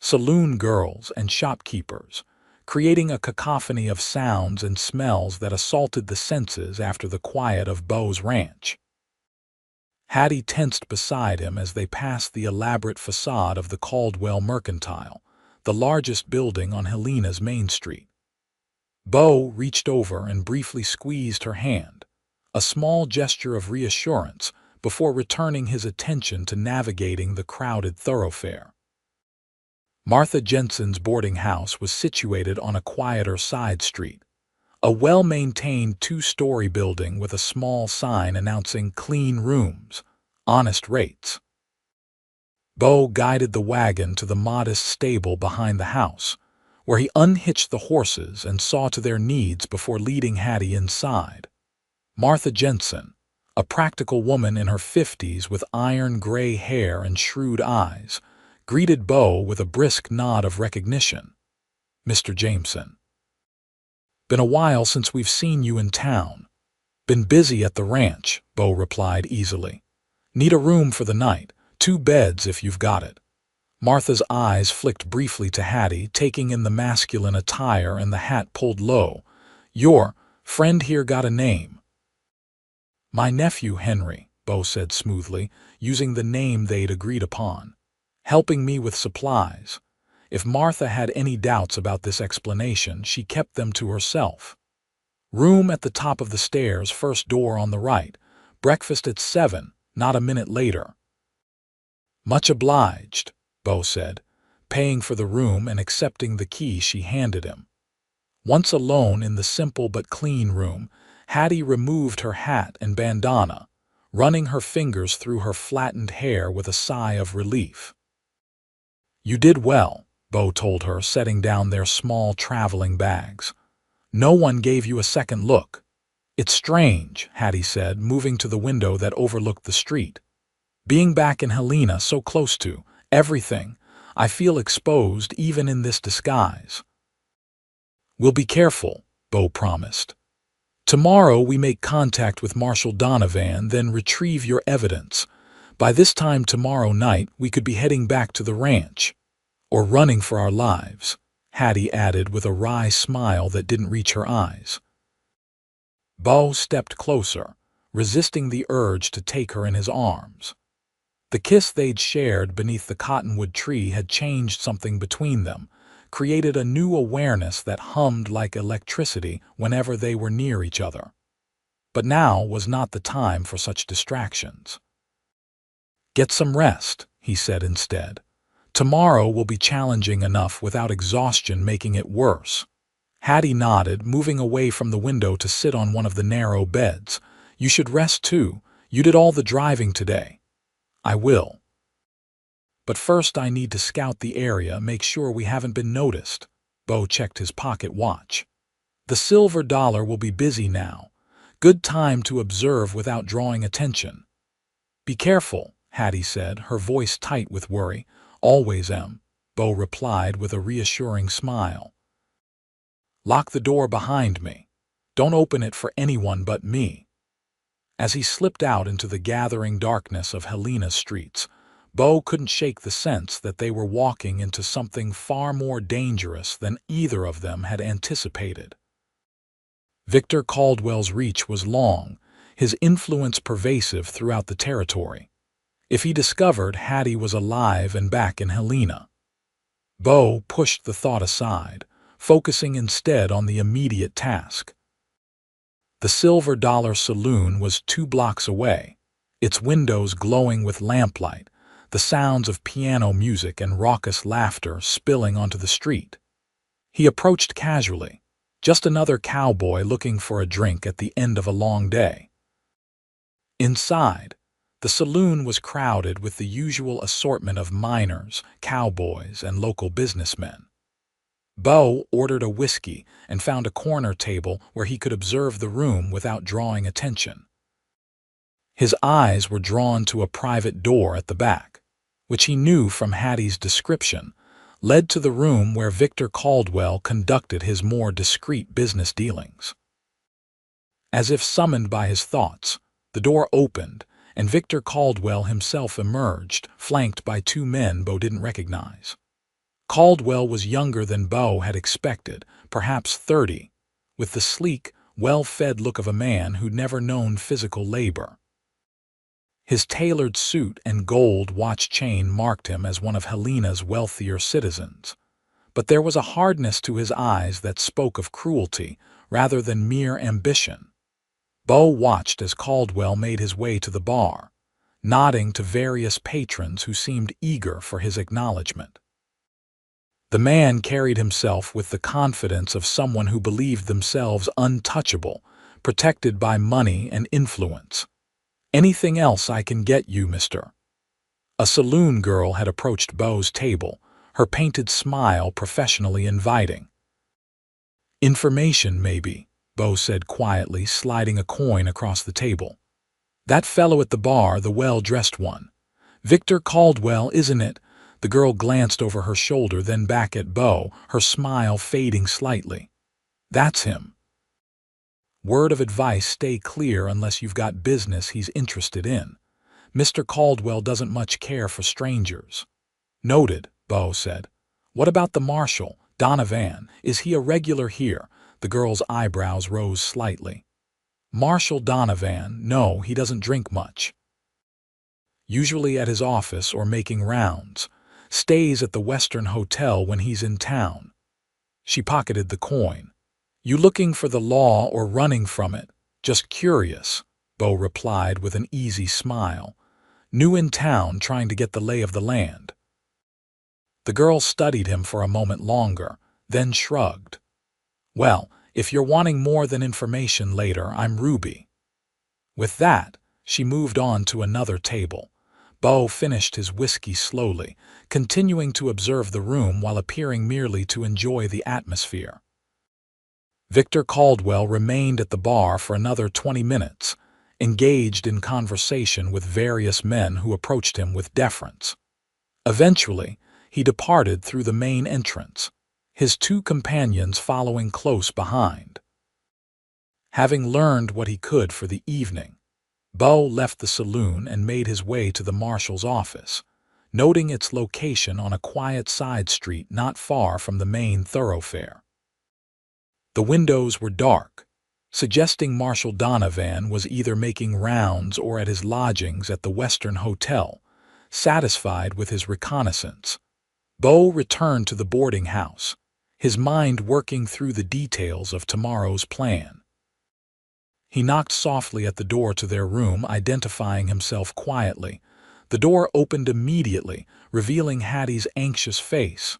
S1: saloon girls and shopkeepers, creating a cacophony of sounds and smells that assaulted the senses after the quiet of Bo's ranch. Hattie tensed beside him as they passed the elaborate facade of the Caldwell Mercantile, the largest building on Helena's Main Street. Bo reached over and briefly squeezed her hand, a small gesture of reassurance before returning his attention to navigating the crowded thoroughfare. Martha Jensen's boarding house was situated on a quieter side street, a well-maintained 2-story building with a small sign announcing clean rooms, honest rates. Bo guided the wagon to the modest stable behind the house, where he unhitched the horses and saw to their needs before leading Hattie inside. Martha Jensen, a practical woman in her 50s with iron-gray hair and shrewd eyes, greeted Bo with a brisk nod of recognition. "Mr. Jameson. Been a while since we've seen you in town." "Been busy at the ranch," Bo replied easily. "Need a room for the night, 2 beds if you've got it." Martha's eyes flicked briefly to Hattie, taking in the masculine attire and the hat pulled low. "Your friend here got a name?" My nephew Henry, Bo said smoothly, using the name they'd agreed upon. Helping me with supplies. If Martha had any doubts about this explanation, she kept them to herself. Room at the top of the stairs, first door on the right. Breakfast at 7, not a minute later. Much obliged, Bo said, paying for the room and accepting the key she handed him. Once alone in the simple but clean room, Hattie removed her hat and bandana, running her fingers through her flattened hair with a sigh of relief. You did well, Bo told her, setting down their small traveling bags. No one gave you a second look. It's strange, Hattie said, moving to the window that overlooked the street. Being back in Helena, so close to everything, I feel exposed even in this disguise. We'll be careful, Bo promised. Tomorrow we make contact with Marshal Donovan, then retrieve your evidence. By this time tomorrow night we could be heading back to the ranch. Or running for our lives, Hattie added with a wry smile that didn't reach her eyes. Bo stepped closer, resisting the urge to take her in his arms. The kiss they'd shared beneath the cottonwood tree had changed something between them, created a new awareness that hummed like electricity whenever they were near each other. But now was not the time for such distractions. Get some rest, he said instead. Tomorrow will be challenging enough without exhaustion making it worse. Hattie nodded, moving away from the window to sit on one of the narrow beds. You should rest too. You did all the driving today. I will. But first I need to scout the area, make sure we haven't been noticed. Bo checked his pocket watch. The silver dollar will be busy now. Good time to observe without drawing attention. Be careful, Hattie said, her voice tight with worry. Always am, Bo replied with a reassuring smile. Lock the door behind me. Don't open it for anyone but me. As he slipped out into the gathering darkness of Helena's streets, Bo couldn't shake the sense that they were walking into something far more dangerous than either of them had anticipated. Victor Caldwell's reach was long, his influence pervasive throughout the territory. If he discovered Hattie was alive and back in Helena, Bo pushed the thought aside, focusing instead on the immediate task. The Silver Dollar Saloon was 2 blocks away, its windows glowing with lamplight, the sounds of piano music and raucous laughter spilling onto the street. He approached casually, just another cowboy looking for a drink at the end of a long day. Inside, the saloon was crowded with the usual assortment of miners, cowboys, and local businessmen. Bo ordered a whiskey and found a corner table where he could observe the room without drawing attention. His eyes were drawn to a private door at the back, which he knew from Hattie's description led to the room where Victor Caldwell conducted his more discreet business dealings. As if summoned by his thoughts, the door opened, and Victor Caldwell himself emerged, flanked by 2 men Bo didn't recognize. Caldwell was younger than Bo had expected, perhaps 30, with the sleek, well-fed look of a man who'd never known physical labor. His tailored suit and gold watch chain marked him as one of Helena's wealthier citizens, but there was a hardness to his eyes that spoke of cruelty rather than mere ambition. Bo watched as Caldwell made his way to the bar, nodding to various patrons who seemed eager for his acknowledgement. The man carried himself with the confidence of someone who believed themselves untouchable, protected by money and influence. Anything else I can get you, mister? A saloon girl had approached Bo's table, her painted smile professionally inviting. Information, maybe, Bo said quietly, sliding a coin across the table. That fellow at the bar, the well-dressed one. Victor Caldwell, isn't it? The girl glanced over her shoulder, then back at Bo, her smile fading slightly. That's him. Word of advice, stay clear unless you've got business he's interested in. Mr. Caldwell doesn't much care for strangers. Noted, Bo said. What about the marshal, Donovan? Is he a regular here? The girl's eyebrows rose slightly. Marshall Donovan, no, he doesn't drink much. Usually at his office or making rounds. Stays at the Western Hotel when he's in town. She pocketed the coin. You looking for the law or running from it? Just curious, Bo replied with an easy smile. New in town, trying to get the lay of the land. The girl studied him for a moment longer, then shrugged. Well, if you're wanting more than information later, I'm Ruby. With that, she moved on to another table. Bo finished his whiskey slowly, continuing to observe the room while appearing merely to enjoy the atmosphere. Victor Caldwell remained at the bar for another 20 minutes, engaged in conversation with various men who approached him with deference. Eventually, he departed through the main entrance, his two companions following close behind. Having learned what he could for the evening, Bo left the saloon and made his way to the marshal's office, noting its location on a quiet side street not far from the main thoroughfare. The windows were dark, suggesting Marshall Donovan was either making rounds or at his lodgings at the Western Hotel. Satisfied with his reconnaissance, Bo returned to the boarding house, his mind working through the details of tomorrow's plan. He knocked softly at the door to their room, identifying himself quietly. The door opened immediately, revealing Hattie's anxious face.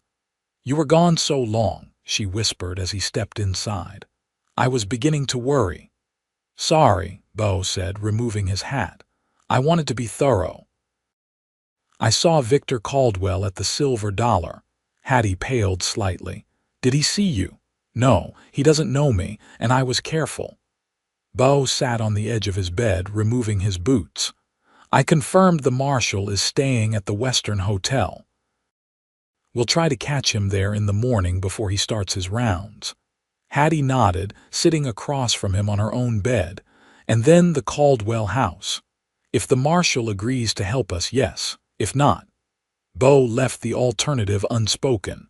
S1: "You were gone so long," she whispered as he stepped inside. "I was beginning to worry." "Sorry," Bo said, removing his hat. "I wanted to be thorough." "I saw Victor Caldwell at the Silver Dollar." Hattie paled slightly. "Did he see you?" "No, he doesn't know me, and I was careful." Bo sat on the edge of his bed, removing his boots. "I confirmed the marshal is staying at the Western Hotel. We'll try to catch him there in the morning before he starts his rounds." Hattie nodded, sitting across from him on her own bed. "And then the Caldwell house. If the marshal agrees to help us, yes. If not." Bo left the alternative unspoken.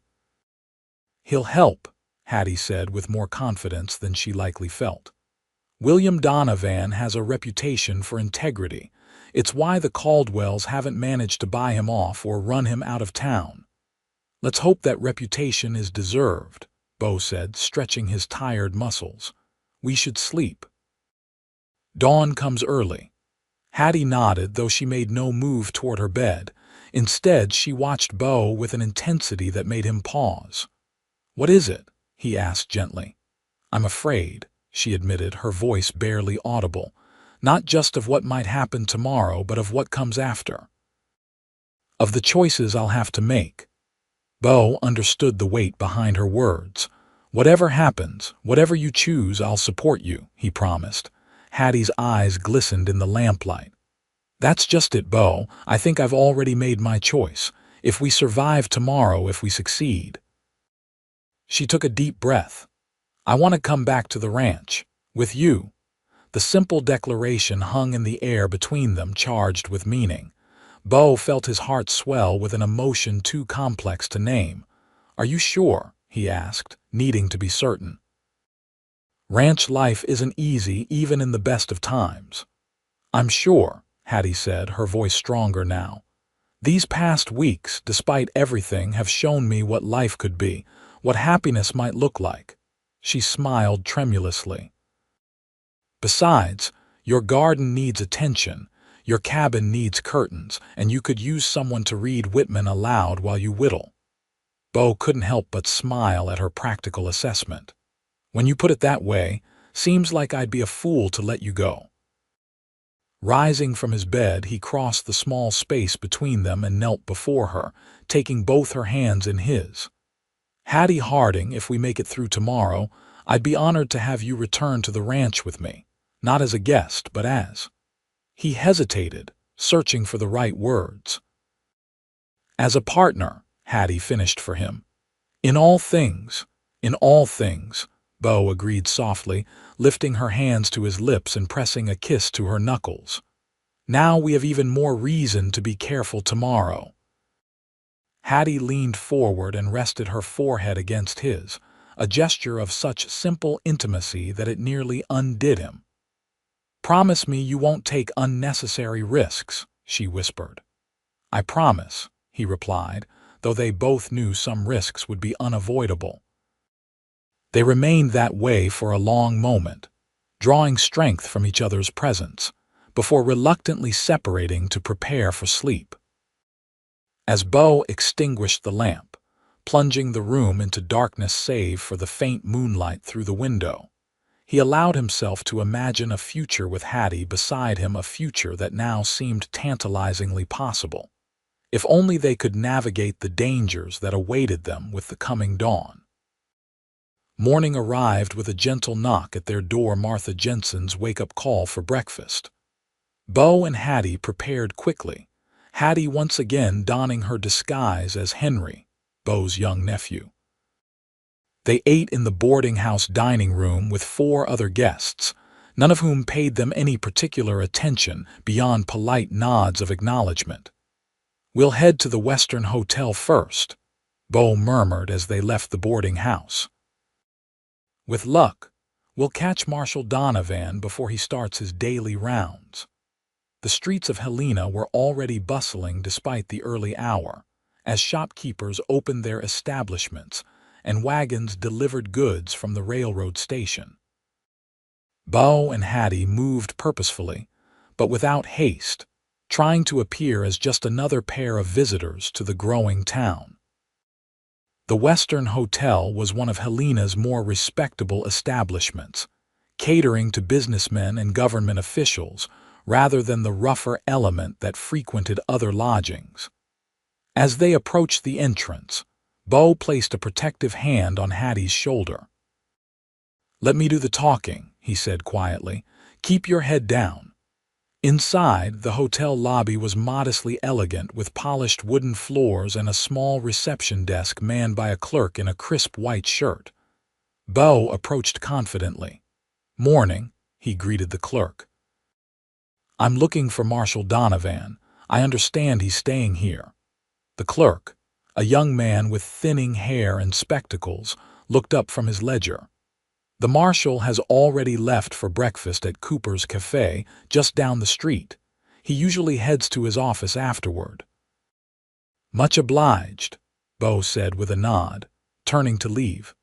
S1: "He'll help," Hattie said with more confidence than she likely felt. "William Donovan has a reputation for integrity. It's why the Caldwells haven't managed to buy him off or run him out of town." "Let's hope that reputation is deserved," Bo said, stretching his tired muscles. "We should sleep." "Dawn comes early." Hattie nodded, though she made no move toward her bed. Instead, she watched Bo with an intensity that made him pause. "What is it?" he asked gently. "I'm afraid," she admitted, her voice barely audible. "Not just of what might happen tomorrow, but of what comes after. Of the choices I'll have to make." Bo understood the weight behind her words. "Whatever happens, whatever you choose, I'll support you," he promised. Hattie's eyes glistened in the lamplight. "That's just it, Bo. I think I've already made my choice. If we survive tomorrow, if we succeed." She took a deep breath. "I want to come back to the ranch. With you." The simple declaration hung in the air between them, charged with meaning. Bo felt his heart swell with an emotion too complex to name. "Are you sure?" he asked, needing to be certain. "Ranch life isn't easy, even in the best of times." "I'm sure," Hattie said, her voice stronger now. "These past weeks, despite everything, have shown me what life could be, what happiness might look like." She smiled tremulously. "Besides, your garden needs attention, your cabin needs curtains, and you could use someone to read Whitman aloud while you whittle." Bo couldn't help but smile at her practical assessment. "When you put it that way, seems like I'd be a fool to let you go." Rising from his bed, he crossed the small space between them and knelt before her, taking both her hands in his. "Hattie Harding, if we make it through tomorrow, I'd be honored to have you return to the ranch with me, not as a guest, but as—" He hesitated, searching for the right words. "As a partner," Hattie finished for him. "In all things, in all things," Bo agreed softly, lifting her hands to his lips and pressing a kiss to her knuckles. "Now we have even more reason to be careful tomorrow." Hattie leaned forward and rested her forehead against his, a gesture of such simple intimacy that it nearly undid him. Promise me you won't take unnecessary risks, she whispered. I promise, he replied, though they both knew some risks would be unavoidable. They remained that way for a long moment, drawing strength from each other's presence, before reluctantly separating to prepare for sleep. As Beau extinguished the lamp, plunging the room into darkness save for the faint moonlight through the window, he allowed himself to imagine a future with Hattie beside him, a future that now seemed tantalizingly possible, if only they could navigate the dangers that awaited them with the coming dawn. Morning arrived with a gentle knock at their door, Martha Jensen's wake-up call for breakfast. Beau and Hattie prepared quickly, Hattie once again donning her disguise as Henry, Beau's young nephew. They ate in the boarding house dining room with 4 other guests, none of whom paid them any particular attention beyond polite nods of acknowledgement. We'll head to the Western Hotel first, Beau murmured as they left the boarding house. With luck, we'll catch Marshal Donovan before he starts his daily rounds. The streets of Helena were already bustling despite the early hour, as shopkeepers opened their establishments and wagons delivered goods from the railroad station. Beau and Hattie moved purposefully, but without haste, trying to appear as just another pair of visitors to the growing town. The Western Hotel was one of Helena's more respectable establishments, catering to businessmen and government officials rather than the rougher element that frequented other lodgings. As they approached the entrance, Beau placed a protective hand on Hattie's shoulder. "Let me do the talking," he said quietly. "Keep your head down." Inside, the hotel lobby was modestly elegant with polished wooden floors and a small reception desk manned by a clerk in a crisp white shirt. Beau approached confidently. "Morning," he greeted the clerk. "I'm looking for Marshal Donovan. I understand he's staying here." The clerk, a young man with thinning hair and spectacles, looked up from his ledger. "The marshal has already left for breakfast at Cooper's Cafe, just down the street. He usually heads to his office afterward." "Much obliged," Beau said with a nod, turning to leave.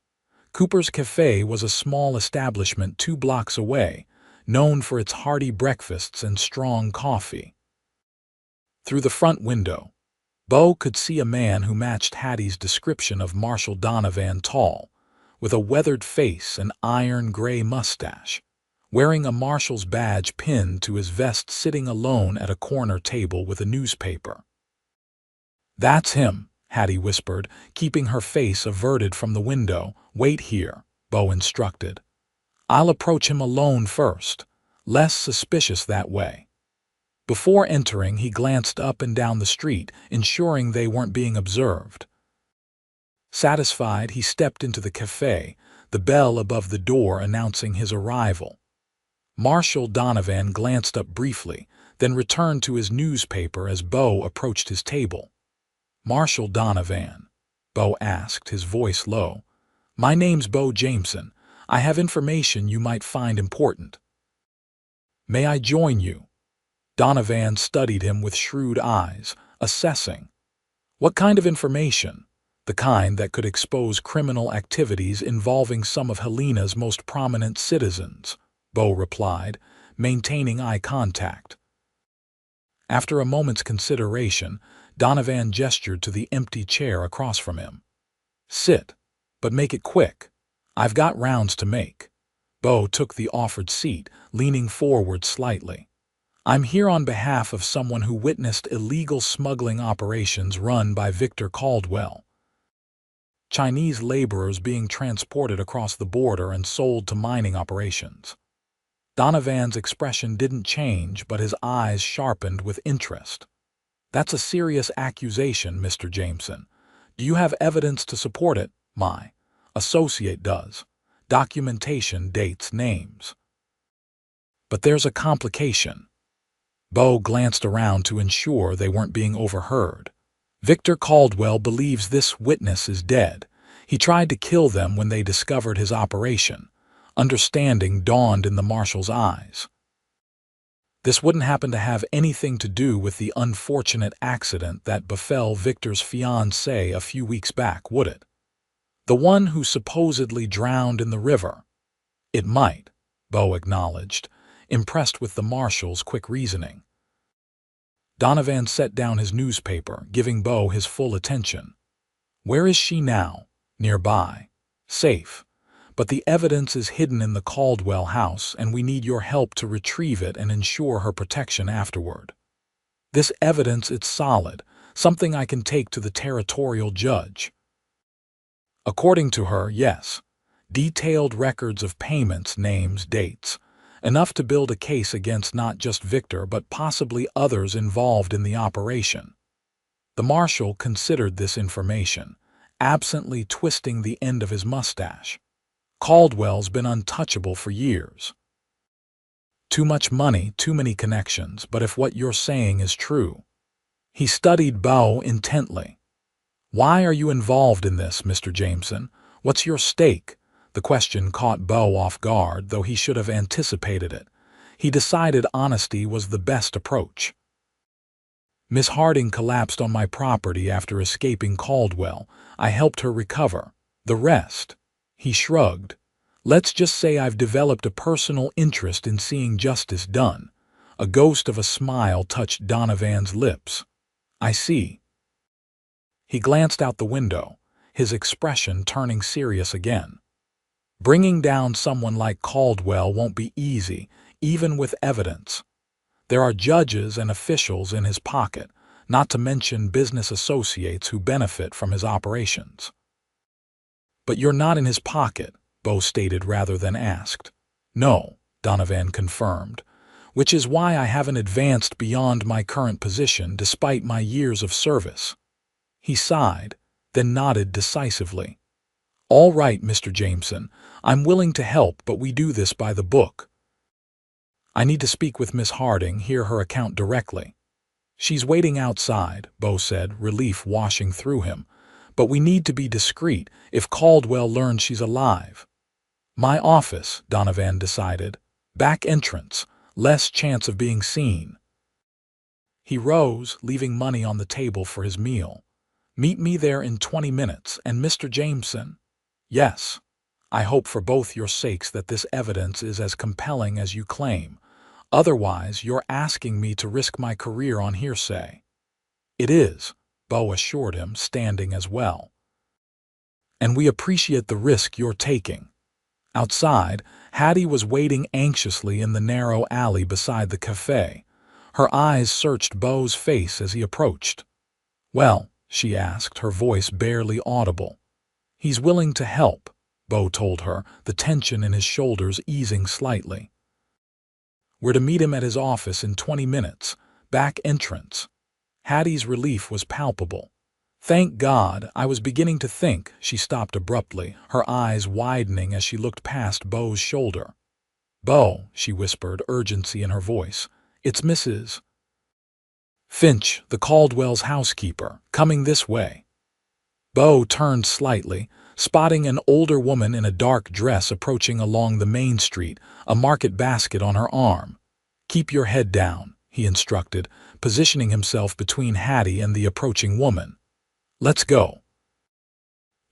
S1: Cooper's Cafe was a small establishment 2 blocks away, known for its hearty breakfasts and strong coffee. Through the front window, Beau could see a man who matched Hattie's description of Marshal Donovan, tall, with a weathered face and iron-gray mustache, wearing a marshal's badge pinned to his vest, sitting alone at a corner table with a newspaper. "That's him," Hattie whispered, keeping her face averted from the window. "Wait here," Beau instructed. "I'll approach him alone first, less suspicious that way." Before entering, he glanced up and down the street, ensuring they weren't being observed. Satisfied, he stepped into the cafe, the bell above the door announcing his arrival. Marshal Donovan glanced up briefly, then returned to his newspaper as Beau approached his table. "Marshal Donovan?" Beau asked, his voice low. "My name's Beau Jameson. I have information you might find important." "May I join you?" Donovan studied him with shrewd eyes, assessing. "What kind of information?" "The kind that could expose criminal activities involving some of Helena's most prominent citizens," Beau replied, maintaining eye contact. After a moment's consideration, Donovan gestured to the empty chair across from him. "Sit, but make it quick. I've got rounds to make." Beau took the offered seat, leaning forward slightly. "I'm here on behalf of someone who witnessed illegal smuggling operations run by Victor Caldwell. Chinese laborers being transported across the border and sold to mining operations." Donovan's expression didn't change, but his eyes sharpened with interest. "That's a serious accusation, Mr. Jameson. Do you have evidence to support it?" "My associate does. Documentation, dates, names." "But there's a complication." Beau glanced around to ensure they weren't being overheard. "Victor Caldwell believes this witness is dead. He tried to kill them when they discovered his operation." Understanding dawned in the marshal's eyes. This wouldn't happen to have anything to do with the unfortunate accident that befell Victor's fiancée a few weeks back, would it? The one who supposedly drowned in the river. It might, Bo acknowledged, impressed with the marshal's quick reasoning. Donovan set down his newspaper, giving Bo his full attention. Where is she now? Nearby. Safe. But the evidence is hidden in the Caldwell house, and we need your help to retrieve it and ensure her protection afterward. This evidence is solid, something I can take to the territorial judge. According to her, yes. Detailed records of payments, names, dates. Enough to build a case against not just Victor but possibly others involved in the operation. The marshal considered this information, absently twisting the end of his mustache. Caldwell's been untouchable for years. Too much money, too many connections, but if what you're saying is true. He studied Bo intently. Why are you involved in this, Mr. Jameson? What's your stake? The question caught Bo off guard, though he should have anticipated it. He decided honesty was the best approach. Miss Harding collapsed on my property after escaping Caldwell. I helped her recover. The rest. He shrugged. Let's just say I've developed a personal interest in seeing justice done. A ghost of a smile touched Donovan's lips. I see. He glanced out the window, his expression turning serious again. Bringing down someone like Caldwell won't be easy, even with evidence. There are judges and officials in his pocket, not to mention business associates who benefit from his operations. But you're not in his pocket, Bo stated rather than asked. No, Donovan confirmed, which is why I haven't advanced beyond my current position despite my years of service. He sighed, then nodded decisively. All right, Mr. Jameson, I'm willing to help, but we do this by the book. I need to speak with Miss Harding, hear her account directly. She's waiting outside, Bo said, relief washing through him. But we need to be discreet if Caldwell learns she's alive. My office, Donovan decided. Back entrance, less chance of being seen. He rose, leaving money on the table for his meal. Meet me there in 20 minutes, and Mr. Jameson? Yes. I hope for both your sakes that this evidence is as compelling as you claim. Otherwise, you're asking me to risk my career on hearsay. It is, Bo assured him, standing as well. And we appreciate the risk you're taking. Outside, Hattie was waiting anxiously in the narrow alley beside the cafe. Her eyes searched Bo's face as he approached. Well, she asked, her voice barely audible. He's willing to help, Bo told her, the tension in his shoulders easing slightly. We're to meet him at his office in 20 minutes, back entrance. Hattie's relief was palpable. Thank God, I was beginning to think. She stopped abruptly, her eyes widening as she looked past Bo's shoulder. Bo, she whispered, urgency in her voice. It's Mrs. Finch, the Caldwell's housekeeper, coming this way. Bo turned slightly, spotting an older woman in a dark dress approaching along the main street, a market basket on her arm. Keep your head down, he instructed, positioning himself between Hattie and the approaching woman. Let's go.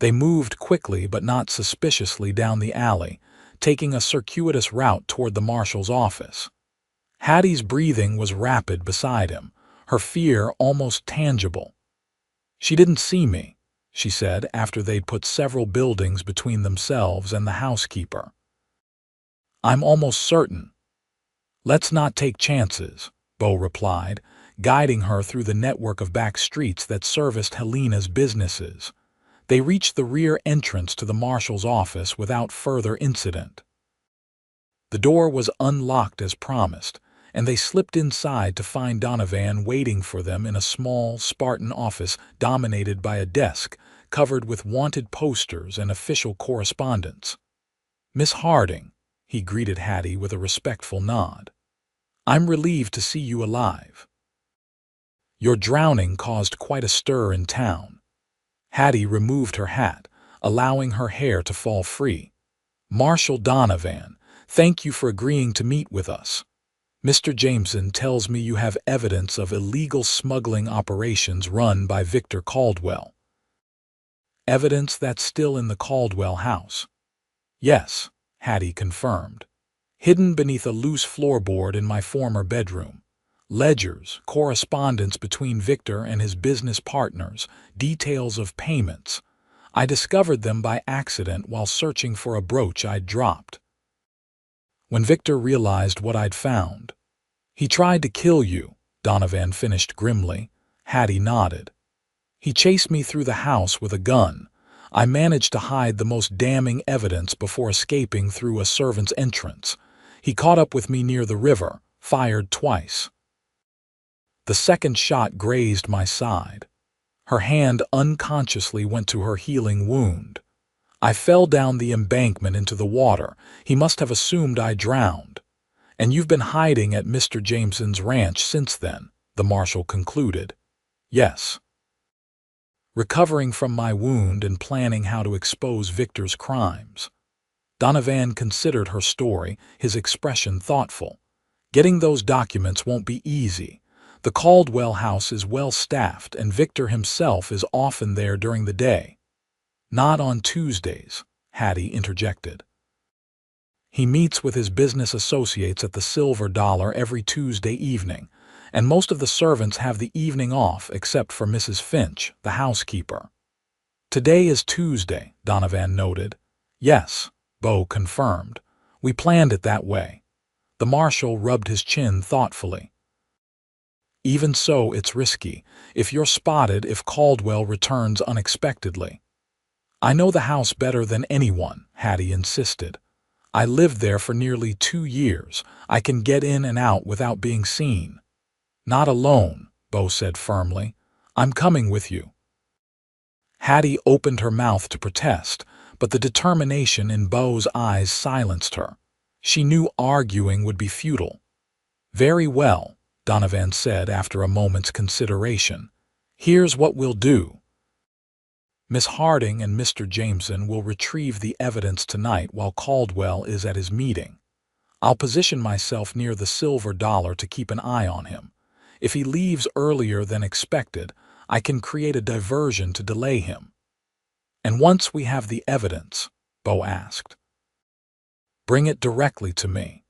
S1: They moved quickly but not suspiciously down the alley, taking a circuitous route toward the marshal's office. Hattie's breathing was rapid beside him, her fear almost tangible. She didn't see me, she said after they'd put several buildings between themselves and the housekeeper. I'm almost certain. Let's not take chances, Bo replied, guiding her through the network of back streets that serviced Helena's businesses. They reached the rear entrance to the marshal's office without further incident. The door was unlocked as promised, and they slipped inside to find Donovan waiting for them in a small, Spartan office dominated by a desk covered with wanted posters and official correspondence. Miss Harding, he greeted Hattie with a respectful nod. I'm relieved to see you alive. Your drowning caused quite a stir in town. Hattie removed her hat, allowing her hair to fall free. Marshal Donovan, thank you for agreeing to meet with us. Mr. Jameson tells me you have evidence of illegal smuggling operations run by Victor Caldwell. Evidence that's still in the Caldwell house. Yes, Hattie confirmed. Hidden beneath a loose floorboard in my former bedroom. Ledgers, correspondence between Victor and his business partners, details of payments. I discovered them by accident while searching for a brooch I'd dropped. When Victor realized what I'd found, "He tried to kill you," Donovan finished grimly. Hattie nodded. "He chased me through the house with a gun. I managed to hide the most damning evidence before escaping through a servant's entrance. He caught up with me near the river, fired twice. The second shot grazed my side. Her hand unconsciously went to her healing wound. I fell down the embankment into the water. He must have assumed I drowned. And you've been hiding at Mr. Jameson's ranch since then," the marshal concluded. "Yes." Recovering from my wound and planning how to expose Victor's crimes. Donovan considered her story, his expression thoughtful. "Getting those documents won't be easy. The Caldwell house is well staffed and Victor himself is often there during the day." "Not on Tuesdays," Hattie interjected. "He meets with his business associates at the Silver Dollar every Tuesday evening, and most of the servants have the evening off except for Mrs. Finch, the housekeeper." "Today is Tuesday," Donovan noted. "Yes," Bo confirmed. "We planned it that way." The marshal rubbed his chin thoughtfully. "Even so, it's risky. If you're spotted, if Caldwell returns unexpectedly." "I know the house better than anyone," Hattie insisted. "I lived there for nearly 2 years. I can get in and out without being seen." "Not alone," Bo said firmly. "I'm coming with you." Hattie opened her mouth to protest, but the determination in Bo's eyes silenced her. She knew arguing would be futile. "Very well," Donovan said after a moment's consideration. "Here's what we'll do. Miss Harding and Mr. Jameson will retrieve the evidence tonight while Caldwell is at his meeting. I'll position myself near the Silver Dollar to keep an eye on him. If he leaves earlier than expected, I can create a diversion to delay him." "And once we have the evidence," Bo asked, "bring it directly to me.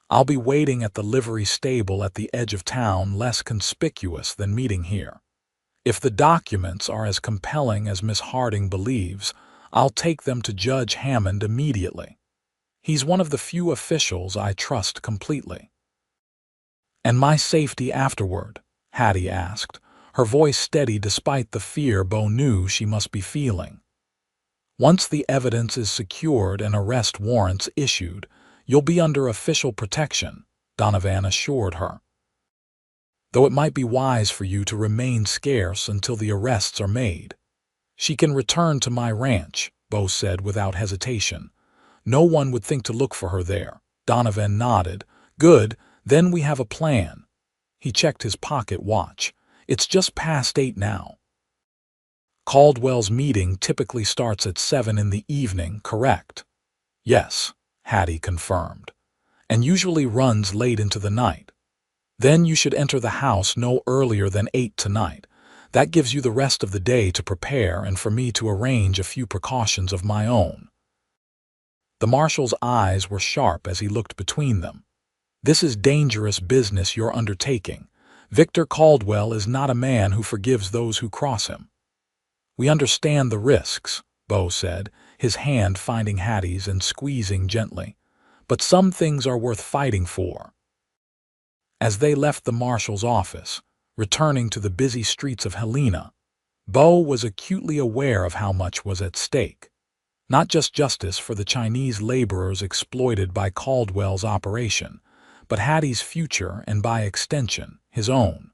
S1: I'll be waiting at the livery stable at the edge of town, less conspicuous than meeting here. If the documents are as compelling as Miss Harding believes, I'll take them to Judge Hammond immediately. He's one of the few officials I trust completely." "And my safety afterward?" Hattie asked, her voice steady despite the fear Bo knew she must be feeling. "Once the evidence is secured and arrest warrants issued, you'll be under official protection," Donovan assured her. "Though it might be wise for you to remain scarce until the arrests are made." "She can return to my ranch," Bo said without hesitation. "No one would think to look for her there." Donovan nodded. "Good, then we have a plan." He checked his pocket watch. "It's just past 8 now. Caldwell's meeting typically starts at 7 in the evening, correct?" "Yes," Hattie confirmed. "And usually runs late into the night. Then you should enter the house no earlier than 8 tonight. That gives you the rest of the day to prepare and for me to arrange a few precautions of my own." The marshal's eyes were sharp as he looked between them. "This is dangerous business you're undertaking. Victor Caldwell is not a man who forgives those who cross him." "We understand the risks," Bo said, his hand finding Hattie's and squeezing gently. "But some things are worth fighting for." As they left the marshal's office, returning to the busy streets of Helena, Bo was acutely aware of how much was at stake. Not just justice for the Chinese laborers exploited by Caldwell's operation, but Hattie's future and by extension, his own.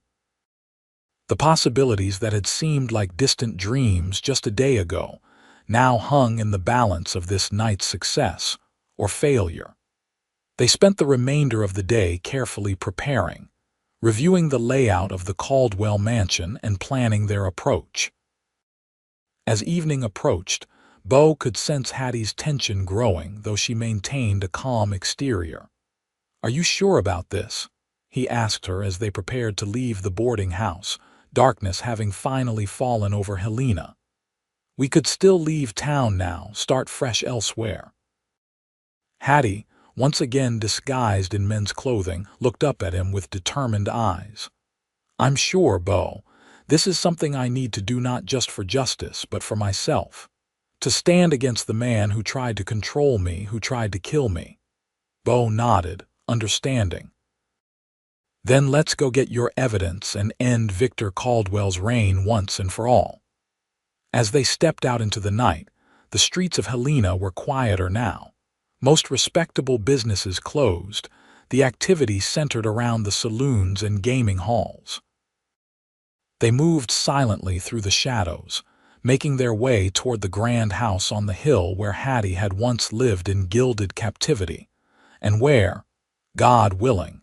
S1: The possibilities that had seemed like distant dreams just a day ago now hung in the balance of this night's success or failure. They spent the remainder of the day carefully preparing, reviewing the layout of the Caldwell mansion and planning their approach. As evening approached, Bo could sense Hattie's tension growing, though she maintained a calm exterior. "Are you sure about this?" he asked her as they prepared to leave the boarding house, darkness having finally fallen over Helena. "We could still leave town now, start fresh elsewhere." Hattie, once again disguised in men's clothing, looked up at him with determined eyes. "I'm sure, Beau, this is something I need to do, not just for justice, but for myself. To stand against the man who tried to control me, who tried to kill me." Beau nodded, understanding. "Then let's go get your evidence and end Victor Caldwell's reign once and for all." As they stepped out into the night, the streets of Helena were quieter now. Most respectable businesses closed, the activity centered around the saloons and gaming halls. They moved silently through the shadows, making their way toward the grand house on the hill where Hattie had once lived in gilded captivity, and where, God willing,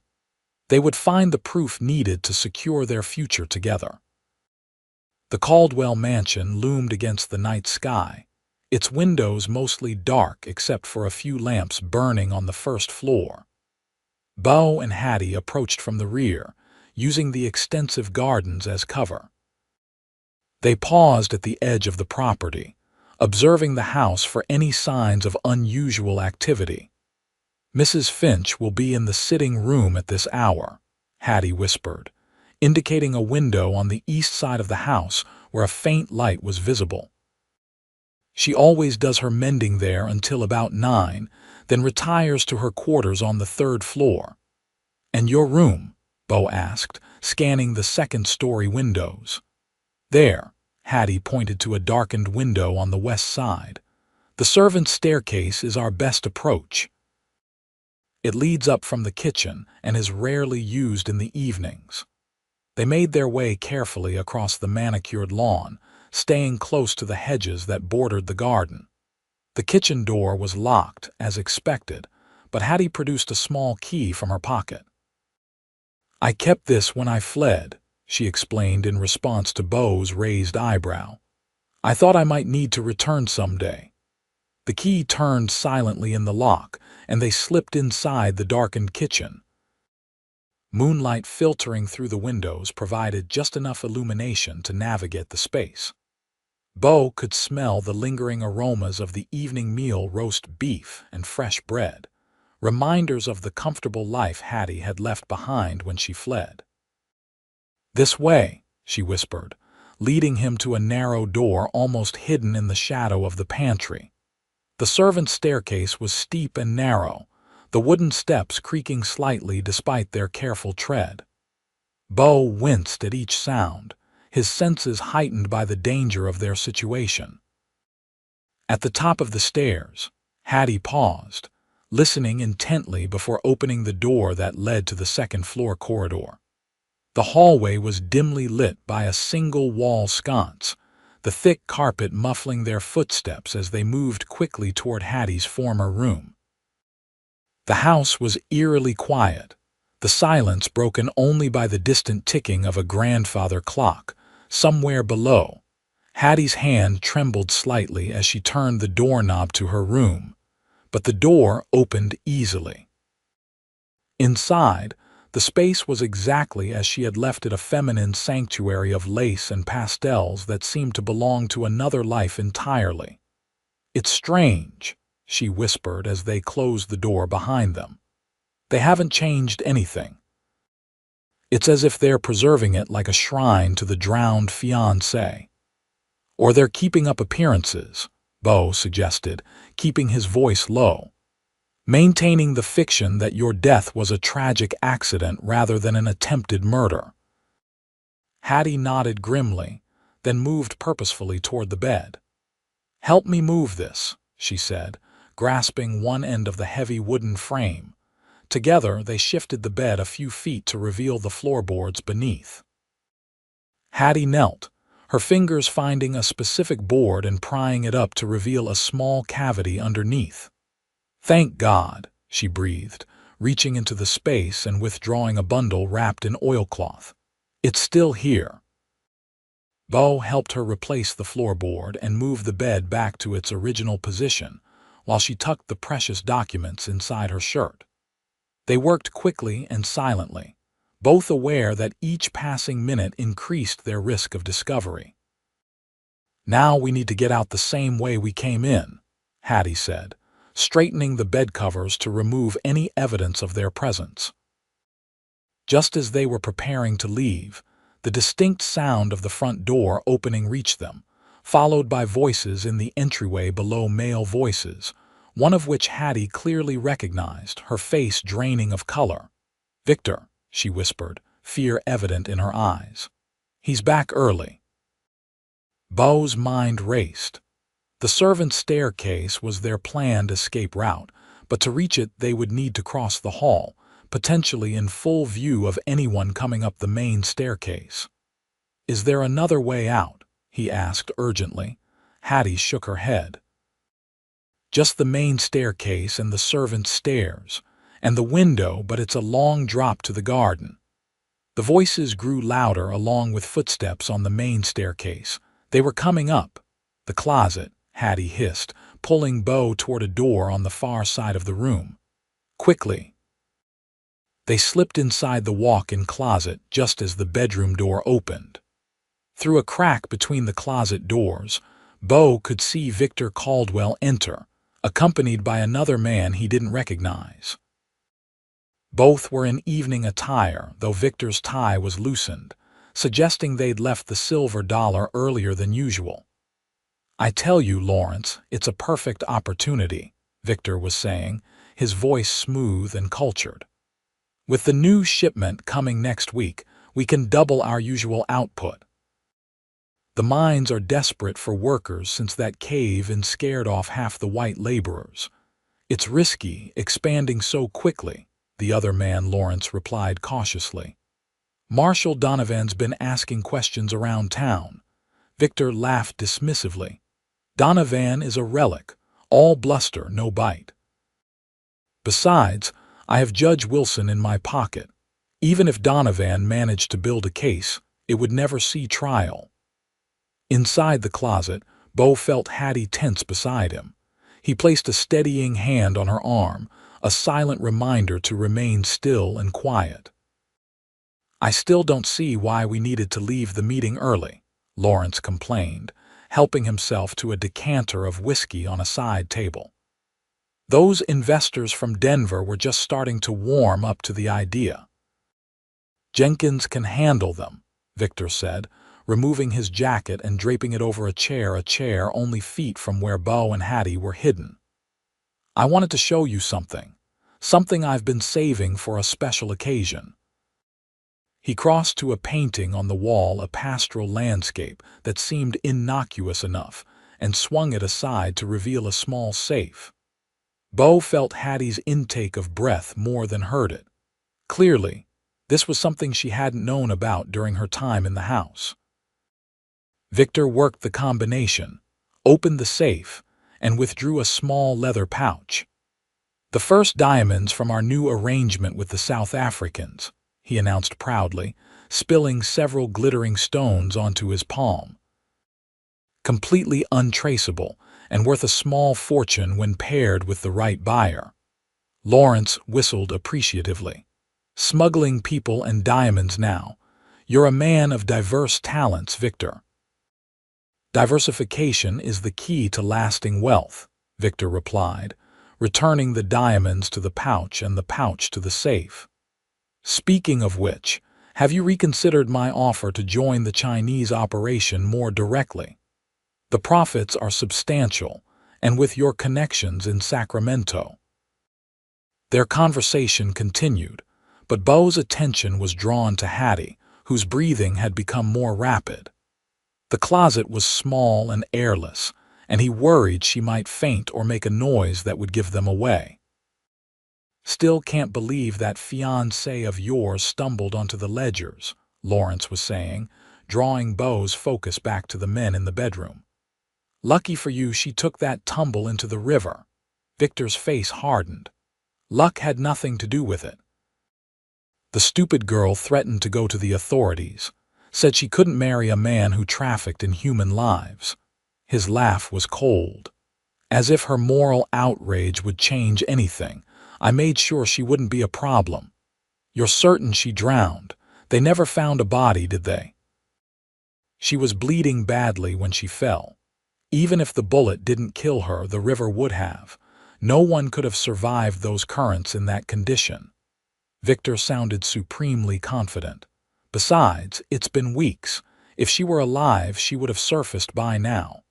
S1: they would find the proof needed to secure their future together. The Caldwell mansion loomed against the night sky, its windows mostly dark except for a few lamps burning on the first floor. Beau and Hattie approached from the rear, using the extensive gardens as cover. They paused at the edge of the property, observing the house for any signs of unusual activity. "Mrs. Finch will be in the sitting room at this hour," Hattie whispered, indicating a window on the east side of the house where a faint light was visible. "She always does her mending there until about 9, then retires to her quarters on the 3rd floor." "And your room?" Beau asked, scanning the second-story windows. "There," Hattie pointed to a darkened window on the west side. "The servants' staircase is our best approach. It leads up from the kitchen and is rarely used in the evenings." They made their way carefully across the manicured lawn, staying close to the hedges that bordered the garden. The kitchen door was locked, as expected, but Hattie produced a small key from her pocket. "I kept this when I fled," she explained in response to Beau's raised eyebrow. "I thought I might need to return someday." The key turned silently in the lock, and they slipped inside the darkened kitchen. Moonlight filtering through the windows provided just enough illumination to navigate the space. Beau could smell the lingering aromas of the evening meal, roast beef and fresh bread, reminders of the comfortable life Hattie had left behind when she fled. "This way," she whispered, leading him to a narrow door almost hidden in the shadow of the pantry. The servants' staircase was steep and narrow, the wooden steps creaking slightly despite their careful tread. Beau winced at each sound, his senses heightened by the danger of their situation. At the top of the stairs, Hattie paused, listening intently before opening the door that led to the second-floor corridor. The hallway was dimly lit by a single wall sconce, the thick carpet muffling their footsteps as they moved quickly toward Hattie's former room. The house was eerily quiet, the silence broken only by the distant ticking of a grandfather clock. Somewhere below, Hattie's hand trembled slightly as she turned the doorknob to her room, but the door opened easily. Inside, the space was exactly as she had left it, a feminine sanctuary of lace and pastels that seemed to belong to another life entirely. "It's strange," she whispered as they closed the door behind them. "They haven't changed anything. It's as if they're preserving it like a shrine to the drowned fiancé." "Or they're keeping up appearances," Beau suggested, keeping his voice low. "Maintaining the fiction that your death was a tragic accident rather than an attempted murder." Hattie nodded grimly, then moved purposefully toward the bed. "Help me move this," she said, grasping one end of the heavy wooden frame. Together, they shifted the bed a few feet to reveal the floorboards beneath. Hattie knelt, her fingers finding a specific board and prying it up to reveal a small cavity underneath. "Thank God," she breathed, reaching into the space and withdrawing a bundle wrapped in oilcloth. "It's still here." Beau helped her replace the floorboard and move the bed back to its original position, while she tucked the precious documents inside her shirt. They worked quickly and silently, both aware that each passing minute increased their risk of discovery. "Now we need to get out the same way we came in," Hattie said, straightening the bed covers to remove any evidence of their presence. Just as they were preparing to leave, the distinct sound of the front door opening reached them, followed by voices in the entryway below, male voices, one of which Hattie clearly recognized, her face draining of color. "Victor," she whispered, fear evident in her eyes. "He's back early." Beau's mind raced. The servants' staircase was their planned escape route, but to reach it they would need to cross the hall, potentially in full view of anyone coming up the main staircase. "Is there another way out?" he asked urgently. Hattie shook her head. "Just the main staircase and the servants' stairs, and the window, but it's a long drop to the garden." The voices grew louder along with footsteps on the main staircase. They were coming up. "The closet," Hattie hissed, pulling Beau toward a door on the far side of the room. "Quickly." They slipped inside the walk-in closet just as the bedroom door opened. Through a crack between the closet doors, Beau could see Victor Caldwell enter, accompanied by another man he didn't recognize. Both were in evening attire, though Victor's tie was loosened, suggesting they'd left the silver dollar earlier than usual. "I tell you, Lawrence, it's a perfect opportunity," Victor was saying, his voice smooth and cultured. "With the new shipment coming next week, we can double our usual output. The mines are desperate for workers since that cave-in scared off half the white laborers. It's risky, expanding so quickly," the other man, Lawrence, replied cautiously. "Marshal Donovan's been asking questions around town." Victor laughed dismissively. "Donovan is a relic, all bluster, no bite. Besides, I have Judge Wilson in my pocket. Even if Donovan managed to build a case, it would never see trial." Inside the closet, Beau felt Hattie tense beside him. He placed a steadying hand on her arm, a silent reminder to remain still and quiet. "I still don't see why we needed to leave the meeting early," Lawrence complained, helping himself to a decanter of whiskey on a side table. "Those investors from Denver were just starting to warm up to the idea." "Jenkins can handle them," Victor said, removing his jacket and draping it over a chair only feet from where Beau and Hattie were hidden. "I wanted to show you something I've been saving for a special occasion." He crossed to a painting on the wall, a pastoral landscape that seemed innocuous enough, and swung it aside to reveal a small safe. Beau felt Hattie's intake of breath more than heard it. Clearly, this was something she hadn't known about during her time in the house. Victor worked the combination, opened the safe, and withdrew a small leather pouch. "The first diamonds from our new arrangement with the South Africans," he announced proudly, spilling several glittering stones onto his palm. "Completely untraceable and worth a small fortune when paired with the right buyer." Lawrence whistled appreciatively. "Smuggling people and diamonds now. You're a man of diverse talents, Victor." "Diversification is the key to lasting wealth," Victor replied, returning the diamonds to the pouch and the pouch to the safe. "Speaking of which, have you reconsidered my offer to join the Chinese operation more directly? The profits are substantial, and with your connections in Sacramento." Their conversation continued, but Beau's attention was drawn to Hattie, whose breathing had become more rapid. The closet was small and airless, and he worried she might faint or make a noise that would give them away. "Still can't believe that fiancée of yours stumbled onto the ledgers," Lawrence was saying, drawing Beau's focus back to the men in the bedroom. "Lucky for you she took that tumble into the river." Victor's face hardened. "Luck had nothing to do with it. The stupid girl threatened to go to the authorities, said she couldn't marry a man who trafficked in human lives." His laugh was cold. "As if her moral outrage would change anything. I made sure she wouldn't be a problem." "You're certain she drowned?" They never found a body, did they? She was bleeding badly when she fell. Even if the bullet didn't kill her, the river would have. No one could have survived those currents in that condition. Victor sounded supremely confident. Besides, it's been weeks. If she were alive, she would have surfaced by now.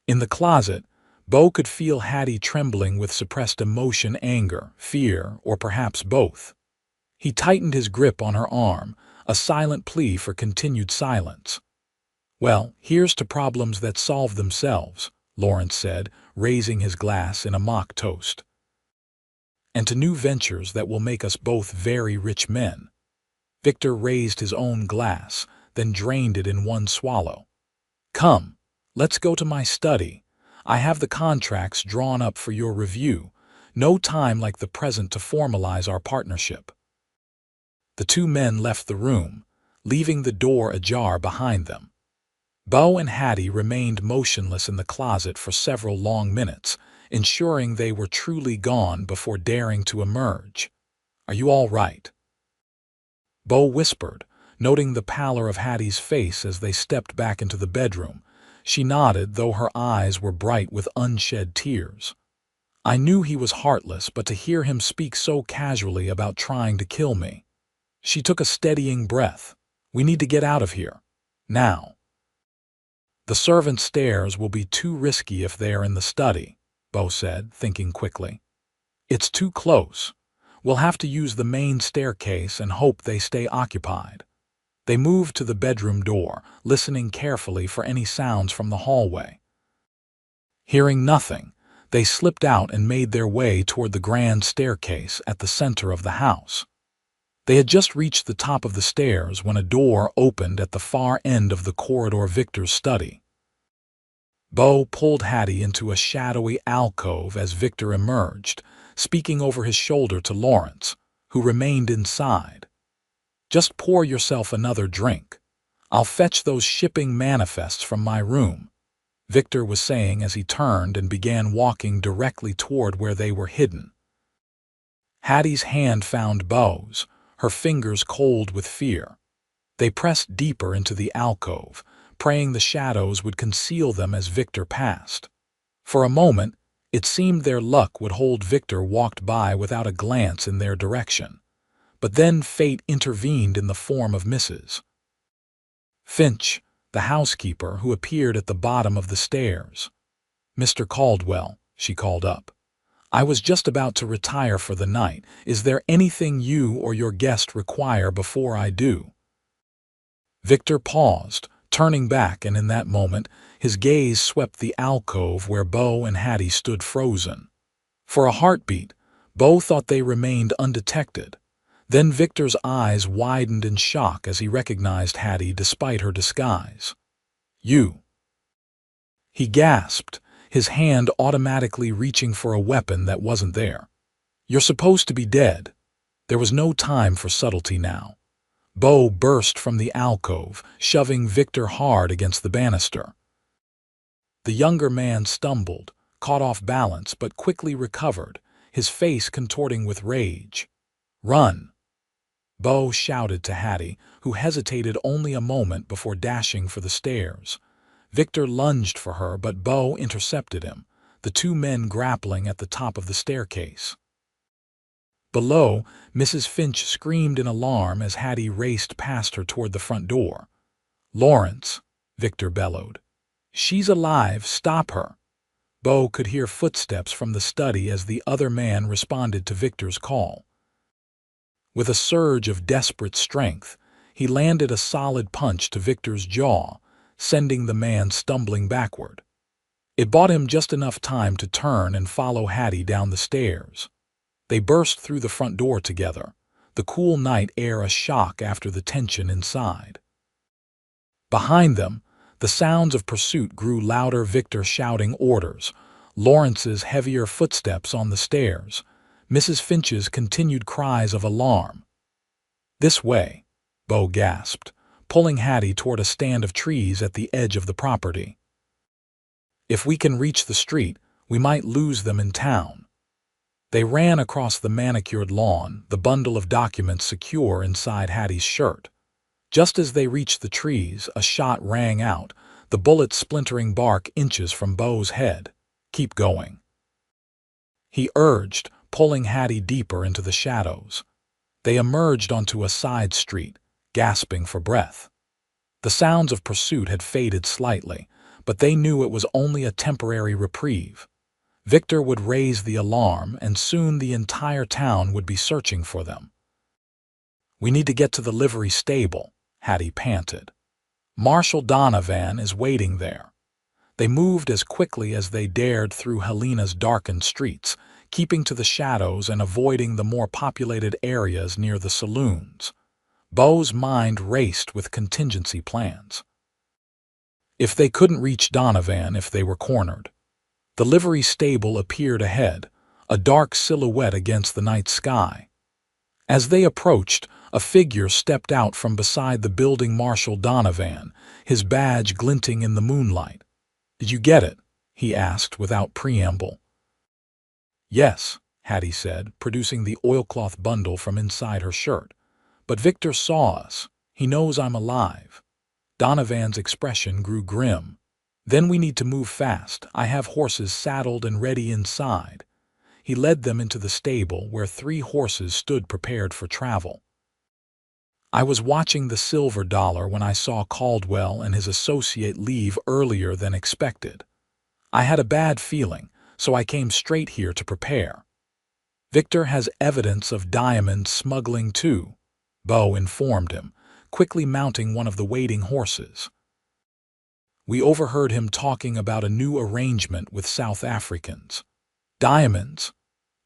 S1: In the closet, Bo could feel Hattie trembling with suppressed emotion, anger, fear, or perhaps both. He tightened his grip on her arm, a silent plea for continued silence. "Well, here's to problems that solve themselves," Lawrence said, raising his glass in a mock toast. "And to new ventures that will make us both very rich men." Victor raised his own glass, then drained it in one swallow. "Come, let's go to my study. I have the contracts drawn up for your review. No time like the present to formalize our partnership." The two men left the room, leaving the door ajar behind them. Bo and Hattie remained motionless in the closet for several long minutes, ensuring they were truly gone before daring to emerge. "Are you all right?" Bo whispered, noting the pallor of Hattie's face as they stepped back into the bedroom. She nodded, though her eyes were bright with unshed tears. "I knew he was heartless, but to hear him speak so casually about trying to kill me." She took a steadying breath. "We need to get out of here. Now." "The servants' stairs will be too risky if they are in the study," Bo said, thinking quickly. "It's too close. We'll have to use the main staircase and hope they stay occupied." They moved to the bedroom door, listening carefully for any sounds from the hallway. Hearing nothing, they slipped out and made their way toward the grand staircase at the center of the house. They had just reached the top of the stairs when a door opened at the far end of the corridor, Victor's study. Bo pulled Hattie into a shadowy alcove as Victor emerged, speaking over his shoulder to Lawrence, who remained inside. "Just pour yourself another drink. I'll fetch those shipping manifests from my room," Victor was saying as he turned and began walking directly toward where they were hidden. Hattie's hand found Bo's, her fingers cold with fear. They pressed deeper into the alcove, praying the shadows would conceal them as Victor passed. For a moment, it seemed their luck would hold. Victor walked by without a glance in their direction. But then fate intervened in the form of Mrs. Finch, the housekeeper, who appeared at the bottom of the stairs. "Mr. Caldwell," she called up. "I was just about to retire for the night. Is there anything you or your guest require before I do?" Victor paused, turning back, and in that moment, his gaze swept the alcove where Bo and Hattie stood frozen. For a heartbeat, Bo thought they remained undetected. Then Victor's eyes widened in shock as he recognized Hattie despite her disguise. "You!" he gasped, his hand automatically reaching for a weapon that wasn't there. "You're supposed to be dead." There was no time for subtlety now. Bo burst from the alcove, shoving Victor hard against the banister. The younger man stumbled, caught off balance, but quickly recovered, his face contorting with rage. "Run!" Bo shouted to Hattie, who hesitated only a moment before dashing for the stairs. Victor lunged for her, but Bo intercepted him, the two men grappling at the top of the staircase. Below, Mrs. Finch screamed in alarm as Hattie raced past her toward the front door. "Lawrence," Victor bellowed. "She's alive, stop her." Bo could hear footsteps from the study as the other man responded to Victor's call. With a surge of desperate strength, he landed a solid punch to Victor's jaw, sending the man stumbling backward. It bought him just enough time to turn and follow Hattie down the stairs. They burst through the front door together, the cool night air a shock after the tension inside. Behind them, the sounds of pursuit grew louder, Victor shouting orders, Lawrence's heavier footsteps on the stairs, Mrs. Finch's continued cries of alarm. "This way," Bo gasped, pulling Hattie toward a stand of trees at the edge of the property. "If we can reach the street, we might lose them in town." They ran across the manicured lawn, the bundle of documents secure inside Hattie's shirt. Just as they reached the trees, a shot rang out, the bullet splintering bark inches from Beau's head. "Keep going," he urged, pulling Hattie deeper into the shadows. They emerged onto a side street, gasping for breath. The sounds of pursuit had faded slightly, but they knew it was only a temporary reprieve. Victor would raise the alarm, and soon the entire town would be searching for them. "We need to get to the livery stable," Hattie panted. "Marshal Donovan is waiting there." They moved as quickly as they dared through Helena's darkened streets, keeping to the shadows and avoiding the more populated areas near the saloons. Beau's mind raced with contingency plans. If they couldn't reach Donovan if they were cornered. The livery stable appeared ahead, a dark silhouette against the night sky. As they approached, a figure stepped out from beside the building. Marshal Donovan, his badge glinting in the moonlight. "Did you get it?" he asked without preamble. "Yes," Hattie said, producing the oilcloth bundle from inside her shirt. "But Victor saw us. He knows I'm alive." Donovan's expression grew grim. "Then we need to move fast. I have horses saddled and ready inside." He led them into the stable where 3 horses stood prepared for travel. "I was watching the silver dollar when I saw Caldwell and his associate leave earlier than expected. I had a bad feeling, so I came straight here to prepare." "Victor has evidence of diamond smuggling too," Beau informed him, quickly mounting one of the waiting horses. "We overheard him talking about a new arrangement with South Africans." "Diamonds?"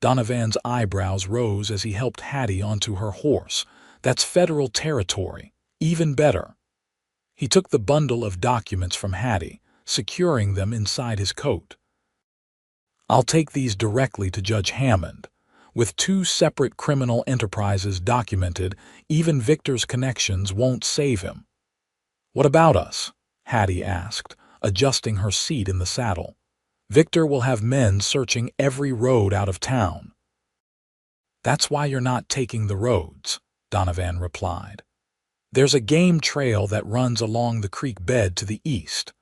S1: Donovan's eyebrows rose as he helped Hattie onto her horse. "That's federal territory. Even better." He took the bundle of documents from Hattie, securing them inside his coat. "I'll take these directly to Judge Hammond. With 2 separate criminal enterprises documented, even Victor's connections won't save him." "What about us?" Hattie asked, adjusting her seat in the saddle. "Victor will have men searching every road out of town." "That's why you're not taking the roads," Donovan replied. "There's a game trail that runs along the creek bed to the east.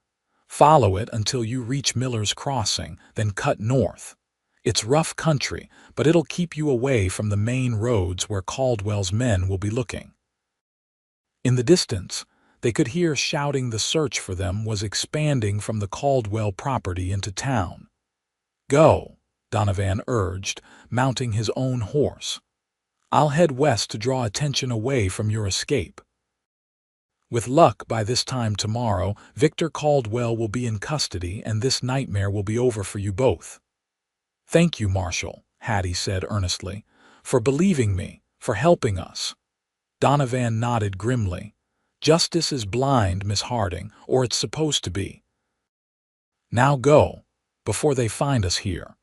S1: Follow it until you reach Miller's Crossing, then cut north. It's rough country, but it'll keep you away from the main roads where Caldwell's men will be looking." In the distance, they could hear shouting the search for them was expanding from the Caldwell property into town. "Go," Donovan urged, mounting his own horse. "I'll head west to draw attention away from your escape. With luck, by this time tomorrow, Victor Caldwell will be in custody and this nightmare will be over for you both." "Thank you, Marshal," Hattie said earnestly, "for believing me, for helping us." Donovan nodded grimly. "Justice is blind, Miss Harding, or it's supposed to be. Now go, before they find us here."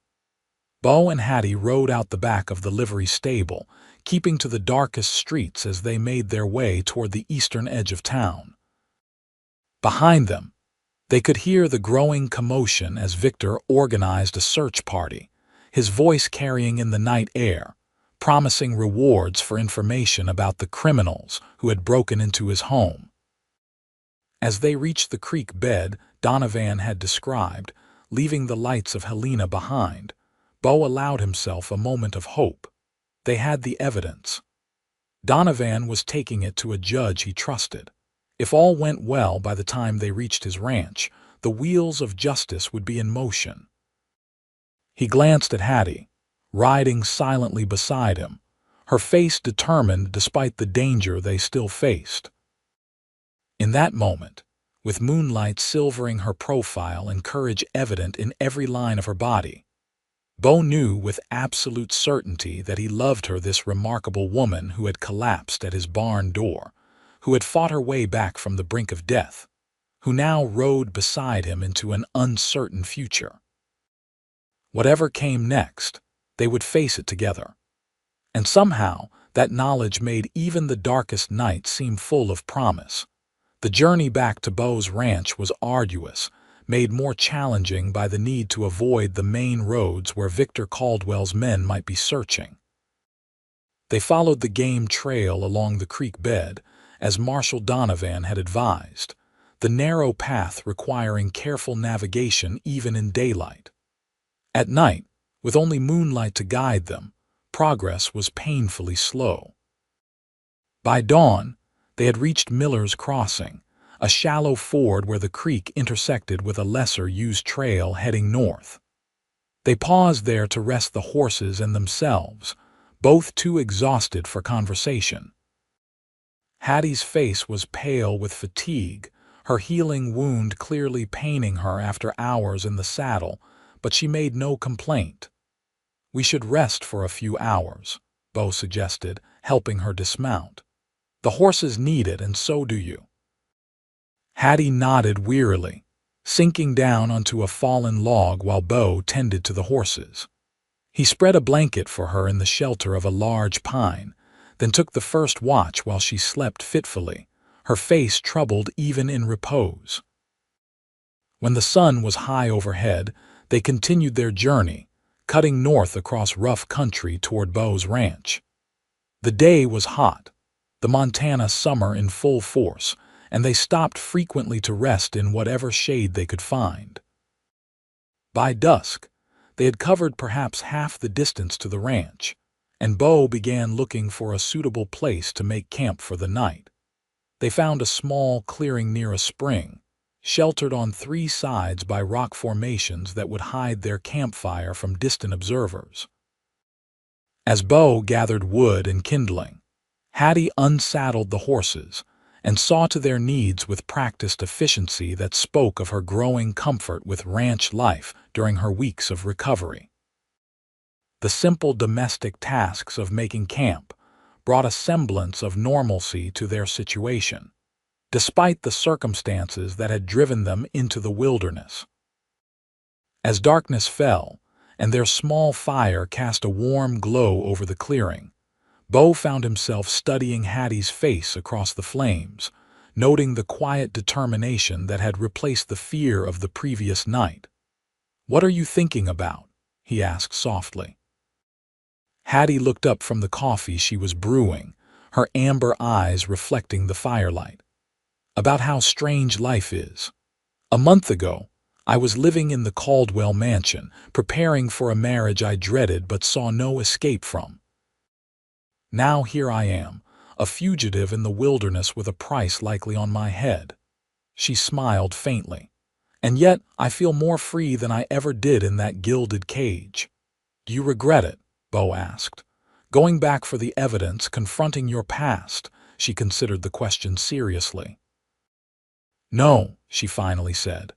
S1: Beau and Hattie rode out the back of the livery stable, keeping to the darkest streets as they made their way toward the eastern edge of town. Behind them, they could hear the growing commotion as Victor organized a search party, his voice carrying in the night air, promising rewards for information about the criminals who had broken into his home. As they reached the creek bed Donovan had described, leaving the lights of Helena behind, Beau allowed himself a moment of hope. They had the evidence. Donovan was taking it to a judge he trusted. If all went well by the time they reached his ranch, the wheels of justice would be in motion. He glanced at Hattie, riding silently beside him, her face determined despite the danger they still faced. In that moment, with moonlight silvering her profile and courage evident in every line of her body, Beau knew with absolute certainty that he loved her, this remarkable woman who had collapsed at his barn door, who had fought her way back from the brink of death, who now rode beside him into an uncertain future. Whatever came next, they would face it together. And somehow, that knowledge made even the darkest night seem full of promise. The journey back to Beau's ranch was arduous, made more challenging by the need to avoid the main roads where Victor Caldwell's men might be searching. They followed the game trail along the creek bed, as Marshal Donovan had advised, the narrow path requiring careful navigation even in daylight. At night, with only moonlight to guide them, progress was painfully slow. By dawn, they had reached Miller's Crossing, a shallow ford where the creek intersected with a lesser-used trail heading north. They paused there to rest the horses and themselves, both too exhausted for conversation. Hattie's face was pale with fatigue, her healing wound clearly paining her after hours in the saddle, but she made no complaint. "We should rest for a few hours," Bo suggested, helping her dismount. "The horses need it, and so do you." Hattie nodded wearily, sinking down onto a fallen log while Bo tended to the horses. He spread a blanket for her in the shelter of a large pine, then took the first watch while she slept fitfully, her face troubled even in repose. When the sun was high overhead, they continued their journey, cutting north across rough country toward Bo's ranch. The day was hot, the Montana summer in full force, and they stopped frequently to rest in whatever shade they could find. By dusk, they had covered perhaps half the distance to the ranch, and Bo began looking for a suitable place to make camp for the night. They found a small clearing near a spring, sheltered on three sides by rock formations that would hide their campfire from distant observers. As Bo gathered wood and kindling, Hattie unsaddled the horses and saw to their needs with practiced efficiency that spoke of her growing comfort with ranch life during her weeks of recovery. The simple domestic tasks of making camp brought a semblance of normalcy to their situation, despite the circumstances that had driven them into the wilderness. As darkness fell, and their small fire cast a warm glow over the clearing, Bo found himself studying Hattie's face across the flames, noting the quiet determination that had replaced the fear of the previous night. "What are you thinking about?" he asked softly. Hattie looked up from the coffee she was brewing, her amber eyes reflecting the firelight. "About how strange life is. A month ago, I was living in the Caldwell mansion, preparing for a marriage I dreaded but saw no escape from. Now here I am, a fugitive in the wilderness with a price likely on my head." She smiled faintly. "And yet I feel more free than I ever did in that gilded cage." "Do you regret it?" Bo asked. "Going back for the evidence, confronting your past?" She considered the question seriously. "No," she finally said.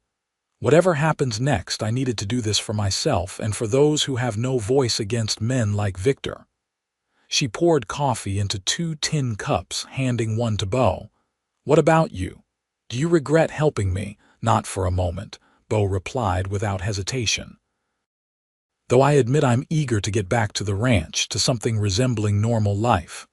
S1: "Whatever happens next, I needed to do this for myself and for those who have no voice against men like Victor." She poured coffee into 2 tin cups, handing one to Bo. "What about you? Do you regret helping me?" "Not for a moment," Bo replied without hesitation. "Though I admit I'm eager to get back to the ranch, to something resembling normal life."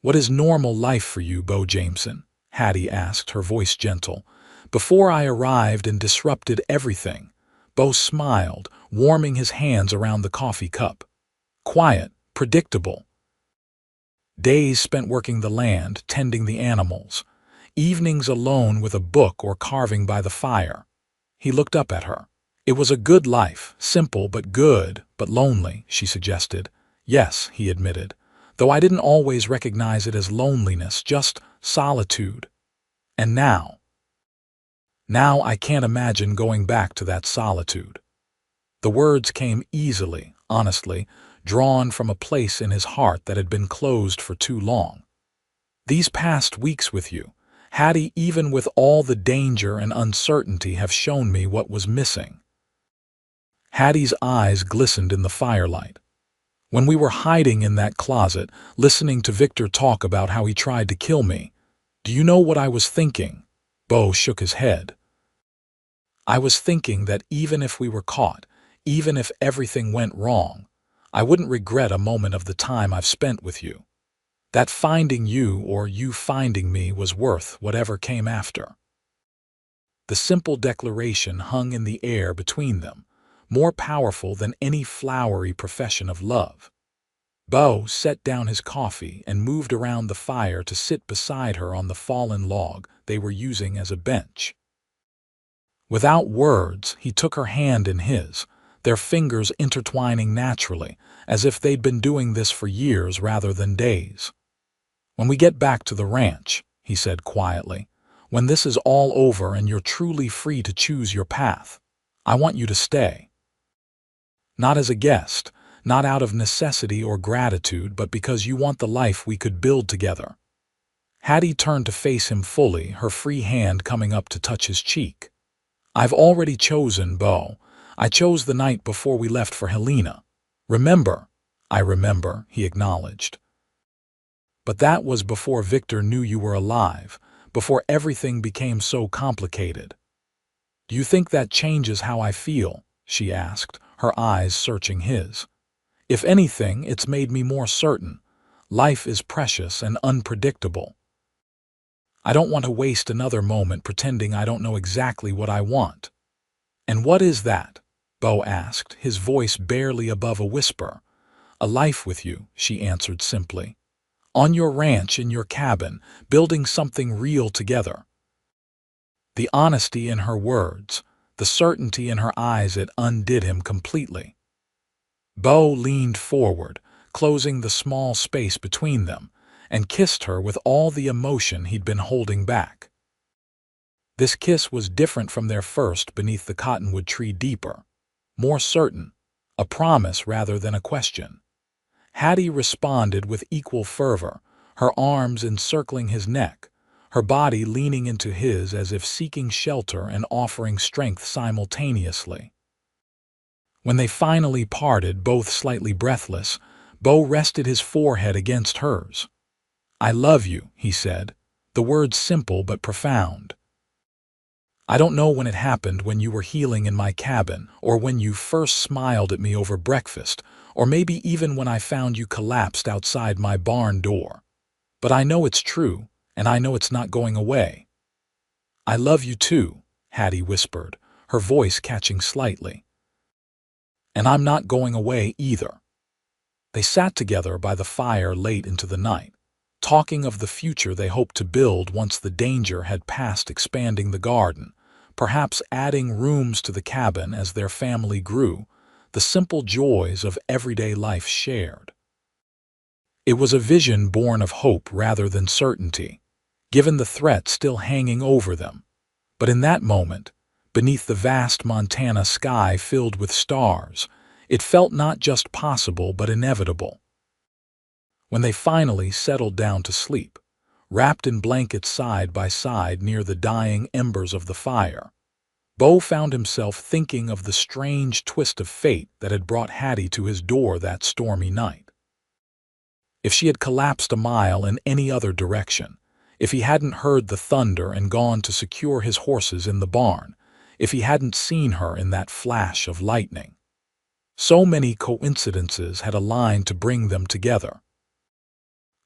S1: "What is normal life for you, Bo Jameson?" Hattie asked, her voice gentle. "Before I arrived and disrupted everything." Bo smiled, warming his hands around the coffee cup. "Quiet, predictable. Days spent working the land, tending the animals. Evenings alone with a book or carving by the fire." He looked up at her. "It was a good life, simple but good, but lonely," she suggested. "Yes," he admitted, "though I didn't always recognize it as loneliness, just solitude. And now I can't imagine going back to that solitude." The words came easily, honestly, drawn from a place in his heart that had been closed for too long. "These past weeks with you, Hattie, even with all the danger and uncertainty, have shown me what was missing." Hattie's eyes glistened in the firelight. "When we were hiding in that closet, listening to Victor talk about how he tried to kill me, do you know what I was thinking?" Bo shook his head. "I was thinking that even if we were caught, even if everything went wrong, I wouldn't regret a moment of the time I've spent with you. That finding you or you finding me was worth whatever came after." The simple declaration hung in the air between them, more powerful than any flowery profession of love. Bo set down his coffee and moved around the fire to sit beside her on the fallen log they were using as a bench. Without words, he took her hand in his, their fingers intertwining naturally, as if they'd been doing this for years rather than days. "When we get back to the ranch," he said quietly, "when this is all over and you're truly free to choose your path, I want you to stay. Not as a guest, not out of necessity or gratitude, but because you want the life we could build together." Hattie turned to face him fully, her free hand coming up to touch his cheek. "I've already chosen, Bo. I chose the night before we left for Helena. Remember?" "I remember," he acknowledged. "But that was before Victor knew you were alive, before everything became so complicated." "Do you think that changes how I feel?" she asked, her eyes searching his. "If anything, it's made me more certain. Life is precious and unpredictable. I don't want to waste another moment pretending I don't know exactly what I want." "And what is that?" Bo asked, his voice barely above a whisper. "A life with you," she answered simply. "On your ranch, in your cabin, building something real together." The honesty in her words, the certainty in her eyes, it undid him completely. Bo leaned forward, closing the small space between them, and kissed her with all the emotion he'd been holding back. This kiss was different from their first beneath the cottonwood tree, deeper, more certain, a promise rather than a question. Hattie responded with equal fervor, her arms encircling his neck, her body leaning into his as if seeking shelter and offering strength simultaneously. When they finally parted, both slightly breathless, Bo rested his forehead against hers. "I love you," he said, the words simple but profound. "I don't know when it happened, when you were healing in my cabin, or when you first smiled at me over breakfast, or maybe even when I found you collapsed outside my barn door. But I know it's true, and I know it's not going away." "I love you too," Hattie whispered, her voice catching slightly. "And I'm not going away either." They sat together by the fire late into the night, talking of the future they hoped to build once the danger had passed, expanding the garden, perhaps adding rooms to the cabin as their family grew, the simple joys of everyday life shared. It was a vision born of hope rather than certainty, given the threat still hanging over them. But in that moment, beneath the vast Montana sky filled with stars, it felt not just possible but inevitable. When they finally settled down to sleep, wrapped in blankets side by side near the dying embers of the fire, Bo found himself thinking of the strange twist of fate that had brought Hattie to his door that stormy night. If she had collapsed a mile in any other direction, if he hadn't heard the thunder and gone to secure his horses in the barn, if he hadn't seen her in that flash of lightning. So many coincidences had aligned to bring them together.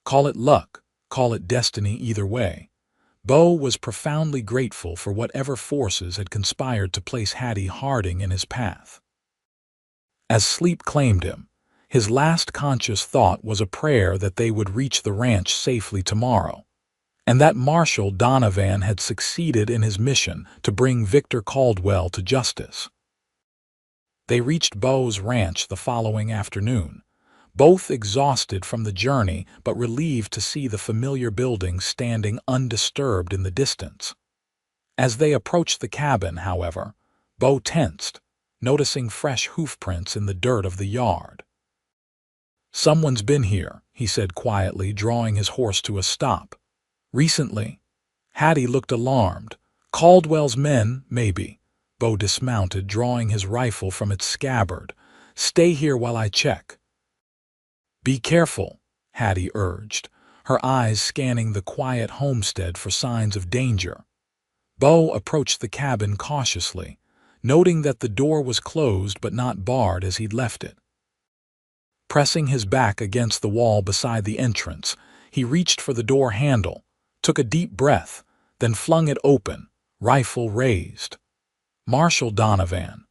S1: Call it luck, call it destiny, either way. Bo was profoundly grateful for whatever forces had conspired to place Hattie Harding in his path. As sleep claimed him, his last conscious thought was a prayer that they would reach the ranch safely tomorrow, and that Marshal Donovan had succeeded in his mission to bring Victor Caldwell to justice. They reached Bo's ranch the following afternoon, both exhausted from the journey but relieved to see the familiar buildings standing undisturbed in the distance. As they approached the cabin, however, Bo tensed, noticing fresh hoofprints in the dirt of the yard. "Someone's been here," he said quietly, drawing his horse to a stop. "Recently?" Hattie looked alarmed. "Caldwell's men, maybe." Bo dismounted, drawing his rifle from its scabbard. "Stay here while I check." "Be careful," Hattie urged, her eyes scanning the quiet homestead for signs of danger. Bo approached the cabin cautiously, noting that the door was closed but not barred as he'd left it. Pressing his back against the wall beside the entrance, he reached for the door handle, took a deep breath, then flung it open, rifle raised. Marshal Donovan.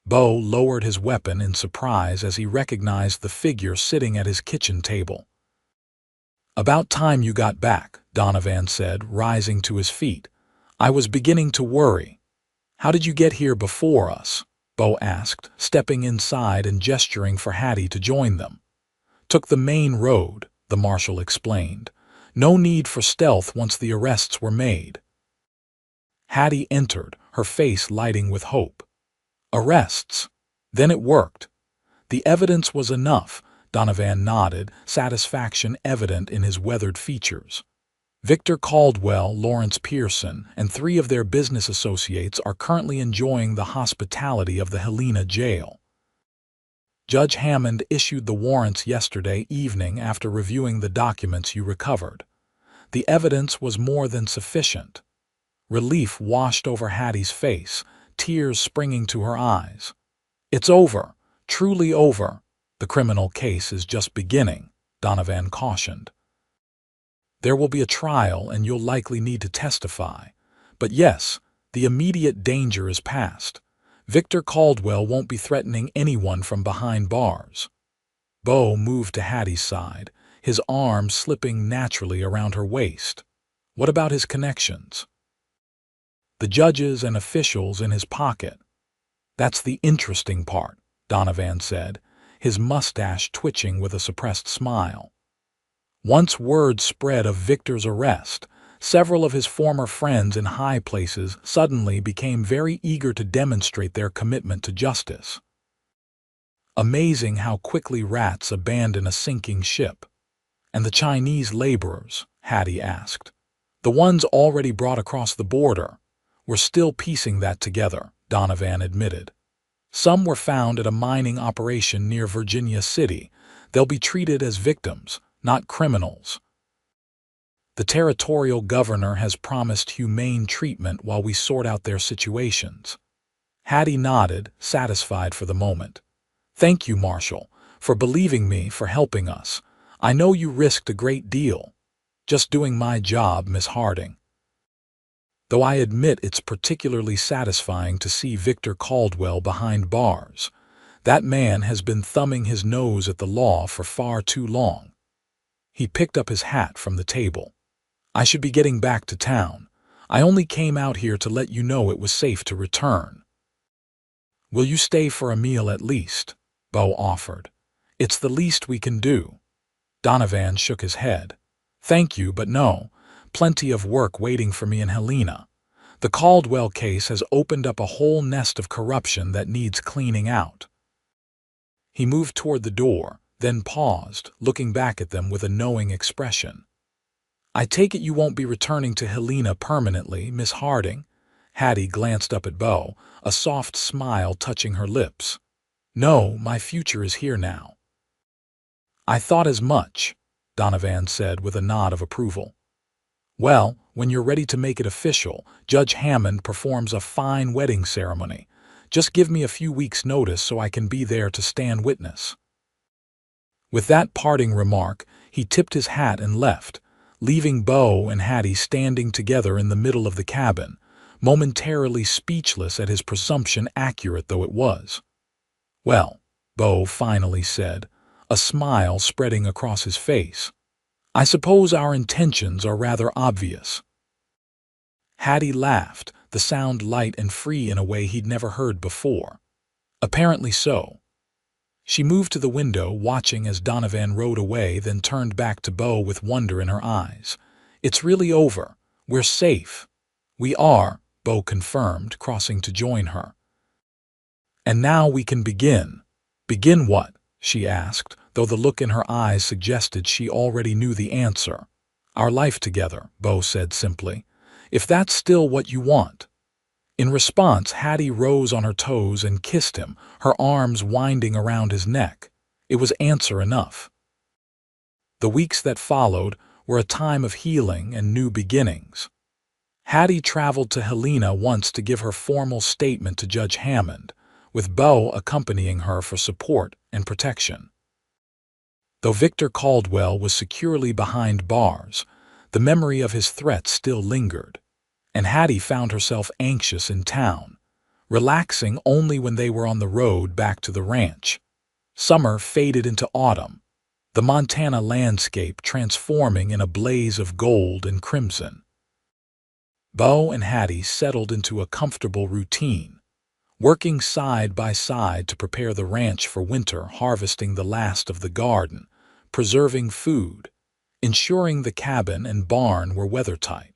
S1: Bo lowered his weapon in surprise as he recognized the figure sitting at his kitchen table. "About time you got back," Donovan said, rising to his feet. "I was beginning to worry." "How did you get here before us?" Bo asked, stepping inside and gesturing for Hattie to join them. "Took the main road," the marshal explained. "No need for stealth once the arrests were made." Hattie entered, her face lighting with hope. "Arrests? Then it worked." "The evidence was enough," Donovan nodded, satisfaction evident in his weathered features. "Victor Caldwell, Lawrence Pearson, and 3 of their business associates are currently enjoying the hospitality of the Helena jail. Judge Hammond issued the warrants yesterday evening after reviewing the documents you recovered. The evidence was more than sufficient." Relief washed over Hattie's face, tears springing to her eyes. "It's over, truly over. The criminal case is just beginning," Donovan cautioned. "There will be a trial and you'll likely need to testify. But yes, the immediate danger is past. Victor Caldwell won't be threatening anyone from behind bars." Bo moved to Hattie's side, his arm slipping naturally around her waist. "What about his connections?" "The judges and officials in his pocket." "That's the interesting part," Donovan said, his mustache twitching with a suppressed smile. "Once word spread of Victor's arrest, several of his former friends in high places suddenly became very eager to demonstrate their commitment to justice. Amazing how quickly rats abandon a sinking ship." "And the Chinese laborers?" Hattie asked. "The ones already brought across the border?" "We're still piecing that together," Donovan admitted. "Some were found at a mining operation near Virginia City. They'll be treated as victims, not criminals. The territorial governor has promised humane treatment while we sort out their situations." Hattie nodded, satisfied for the moment. "Thank you, Marshal, for believing me, for helping us. I know you risked a great deal." "Just doing my job, Miss Harding." "Though I admit it's particularly satisfying to see Victor Caldwell behind bars. That man has been thumbing his nose at the law for far too long." He picked up his hat from the table. "I should be getting back to town. I only came out here to let you know it was safe to return." "Will you stay for a meal at least?" Bo offered. "It's the least we can do." Donovan shook his head. "Thank you, but no. Plenty of work waiting for me in Helena. The Caldwell case has opened up a whole nest of corruption that needs cleaning out." He moved toward the door, then paused, looking back at them with a knowing expression. "I take it you won't be returning to Helena permanently, Miss Harding?" Hattie glanced up at Bo, a soft smile touching her lips. "No, my future is here now." "I thought as much," Donovan said with a nod of approval. "Well, when you're ready to make it official, Judge Hammond performs a fine wedding ceremony. Just give me a few weeks' notice so I can be there to stand witness." With that parting remark, he tipped his hat and left, leaving Bo and Hattie standing together in the middle of the cabin, momentarily speechless at his presumption, accurate though it was. "Well," Bo finally said, a smile spreading across his face, "I suppose our intentions are rather obvious." Hattie laughed, the sound light and free in a way he'd never heard before. "Apparently so." She moved to the window, watching as Donovan rode away, then turned back to Bo with wonder in her eyes. "It's really over. We're safe." "We are," Bo confirmed, crossing to join her. "And now we can begin." "Begin what?" she asked, though the look in her eyes suggested she already knew the answer. "Our life together," Bo said simply. "If that's still what you want." In response, Hattie rose on her toes and kissed him, her arms winding around his neck. It was answer enough. The weeks that followed were a time of healing and new beginnings. Hattie traveled to Helena once to give her formal statement to Judge Hammond, with Bo accompanying her for support and protection. Though Victor Caldwell was securely behind bars, the memory of his threats still lingered. and Hattie found herself anxious in town, relaxing only when they were on the road back to the ranch. Summer faded into autumn, the Montana landscape transforming in a blaze of gold and crimson. Bo and Hattie settled into a comfortable routine, working side by side to prepare the ranch for winter, harvesting the last of the garden, preserving food, ensuring the cabin and barn were weathertight.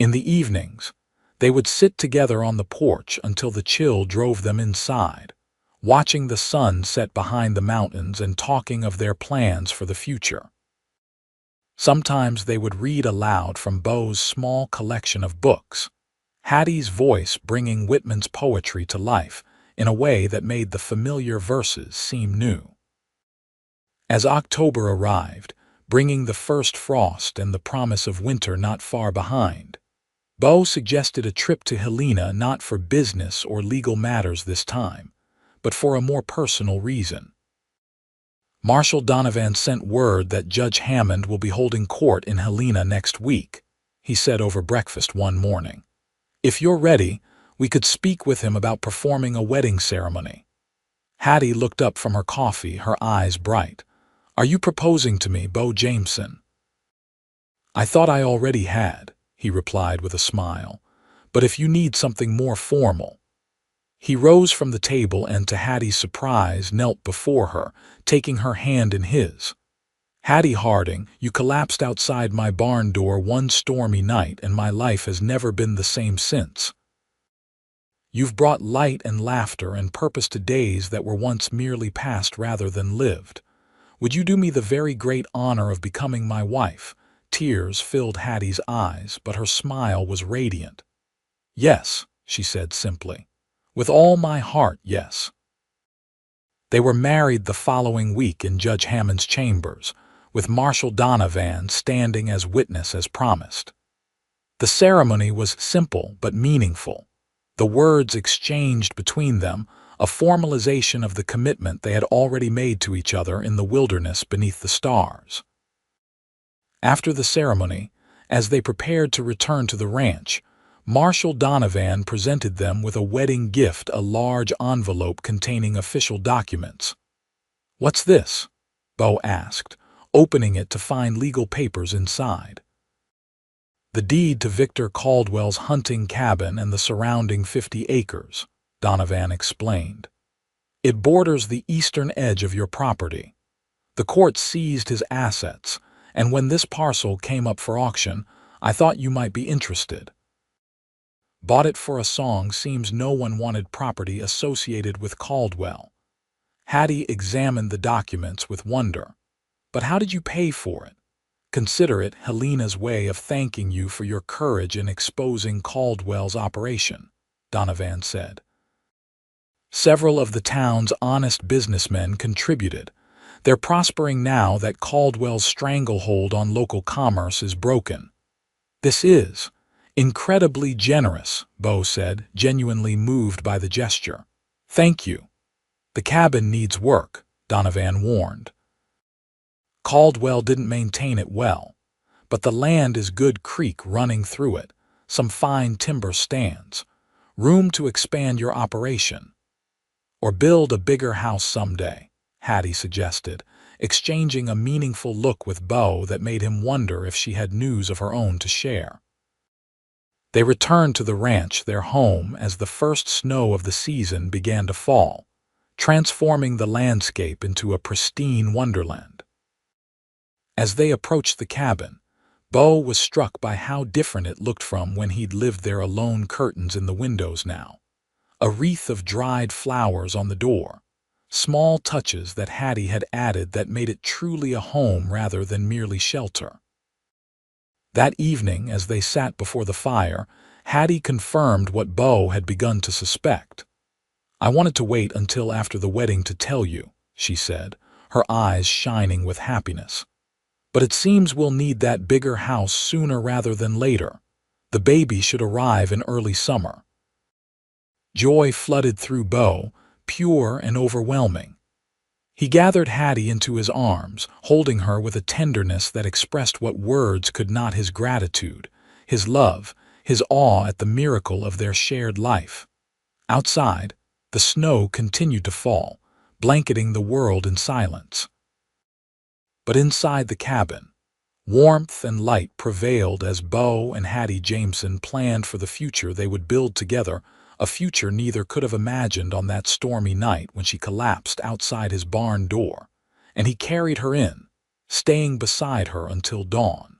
S1: In the evenings, they would sit together on the porch until the chill drove them inside, watching the sun set behind the mountains and talking of their plans for the future. Sometimes they would read aloud from Bo's small collection of books, Hattie's voice bringing Whitman's poetry to life in a way that made the familiar verses seem new. As October arrived, bringing the first frost and the promise of winter not far behind, Bo suggested a trip to Helena, not for business or legal matters this time, but for a more personal reason. Marshal Donovan sent word that Judge Hammond will be holding court in Helena next week, he said over breakfast one morning. If you're ready, we could speak with him about performing a wedding ceremony. Hattie looked up from her coffee, her eyes bright. Are you proposing to me, Bo Jameson? I thought I already had, he replied with a smile, but if you need something more formal. He rose from the table and, to Hattie's surprise, knelt before her, taking her hand in his. Hattie Harding, you collapsed outside my barn door one stormy night, and my life has never been the same since. You've brought light and laughter and purpose to days that were once merely passed rather than lived. Would you do me the very great honor of becoming my wife? Tears filled Hattie's eyes, but her smile was radiant. Yes, she said simply. With all my heart, yes. They were married the following week in Judge Hammond's chambers, with Marshal Donovan standing as witness as promised. The ceremony was simple but meaningful, the words exchanged between them a formalization of the commitment they had already made to each other in the wilderness beneath the stars. After the ceremony, as they prepared to return to the ranch, Marshal Donovan presented them with a wedding gift, a large envelope containing official documents. What's this? Bo asked, opening it to find legal papers inside. The deed to Victor Caldwell's hunting cabin and the surrounding 50 acres, Donovan explained. It borders the eastern edge of your property. The court seized his assets, and when this parcel came up for auction, I thought you might be interested. Bought it for a song. Seems no one wanted property associated with Caldwell. Hattie examined the documents with wonder. But how did you pay for it? Consider it Helena's way of thanking you for your courage in exposing Caldwell's operation, Donovan said. Several of the town's honest businessmen contributed. They're prospering now that Caldwell's stranglehold on local commerce is broken. This is incredibly generous, Bo said, genuinely moved by the gesture. Thank you. The cabin needs work, Donovan warned. Caldwell didn't maintain it well, but the land is good, creek running through it, some fine timber stands, room to expand your operation. Or build a bigger house someday, Hattie suggested, exchanging a meaningful look with Bo that made him wonder if she had news of her own to share. They returned to the ranch, their home, as the first snow of the season began to fall, transforming the landscape into a pristine wonderland. As they approached the cabin, Bo was struck by how different it looked from when he'd lived there alone. Curtains in the windows now, a wreath of dried flowers on the door, small touches that Hattie had added that made it truly a home rather than merely shelter. That evening, as they sat before the fire, Hattie confirmed what Bo had begun to suspect. I wanted to wait until after the wedding to tell you, she said, her eyes shining with happiness. But it seems we'll need that bigger house sooner rather than later. The baby should arrive in early summer. Joy flooded through Bo, pure and overwhelming. He gathered Hattie into his arms, holding her with a tenderness that expressed what words could not: his gratitude, his love, his awe at the miracle of their shared life. Outside, the snow continued to fall, blanketing the world in silence. But inside the cabin, warmth and light prevailed as Bo and Hattie Jameson planned for the future they would build together, a future neither could have imagined on that stormy night when she collapsed outside his barn door, and he carried her in, staying beside her until dawn.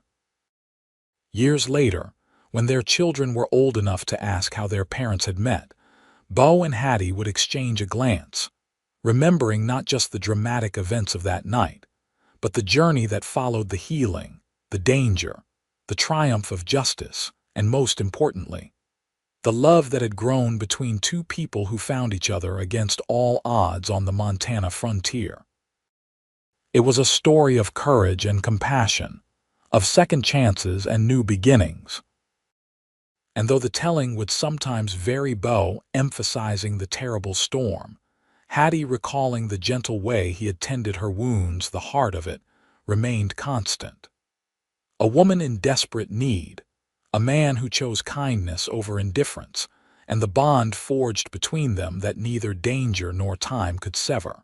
S1: Years later, when their children were old enough to ask how their parents had met, Bo and Hattie would exchange a glance, remembering not just the dramatic events of that night, but the journey that followed, the healing, the danger, the triumph of justice, and most importantly, the love that had grown between two people who found each other against all odds on the Montana frontier. It was a story of courage and compassion, of second chances and new beginnings. And though the telling would sometimes vary, Bo emphasizing the terrible storm, Hattie recalling the gentle way he had tended her wounds, the heart of it remained constant. A woman in desperate need, a man who chose kindness over indifference, and the bond forged between them that neither danger nor time could sever.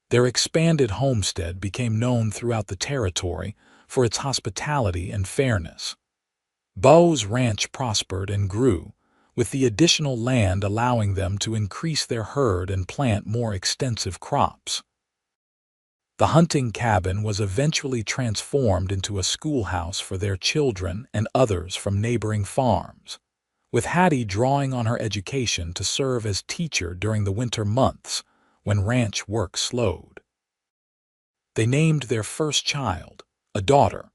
S1: Their expanded homestead became known throughout the territory for its hospitality and fairness. Bo's ranch prospered and grew, with the additional land allowing them to increase their herd and plant more extensive crops. The hunting cabin was eventually transformed into a schoolhouse for their children and others from neighboring farms, with Hattie drawing on her education to serve as teacher during the winter months when ranch work slowed. They named their first child, a daughter,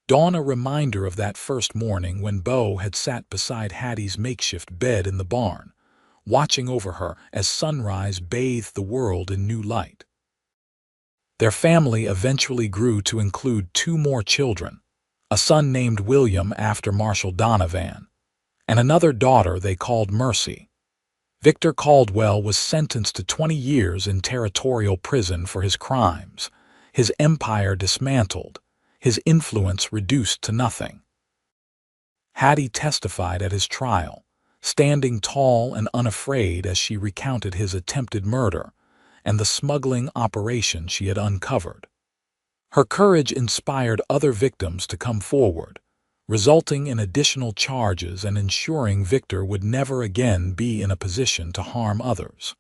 S1: Dawn, a reminder of that first morning when Bo had sat beside Hattie's makeshift bed in the barn, watching over her as sunrise bathed the world in new light. Their family eventually grew to include two more children, a son named William after Marshall Donovan, and another daughter they called Mercy. Victor Caldwell was sentenced to 20 years in territorial prison for his crimes, his empire dismantled, his influence reduced to nothing. Hattie testified at his trial, standing tall and unafraid as she recounted his attempted murder and the smuggling operation she had uncovered. Her courage inspired other victims to come forward, resulting in additional charges and ensuring Victor would never again be in a position to harm others.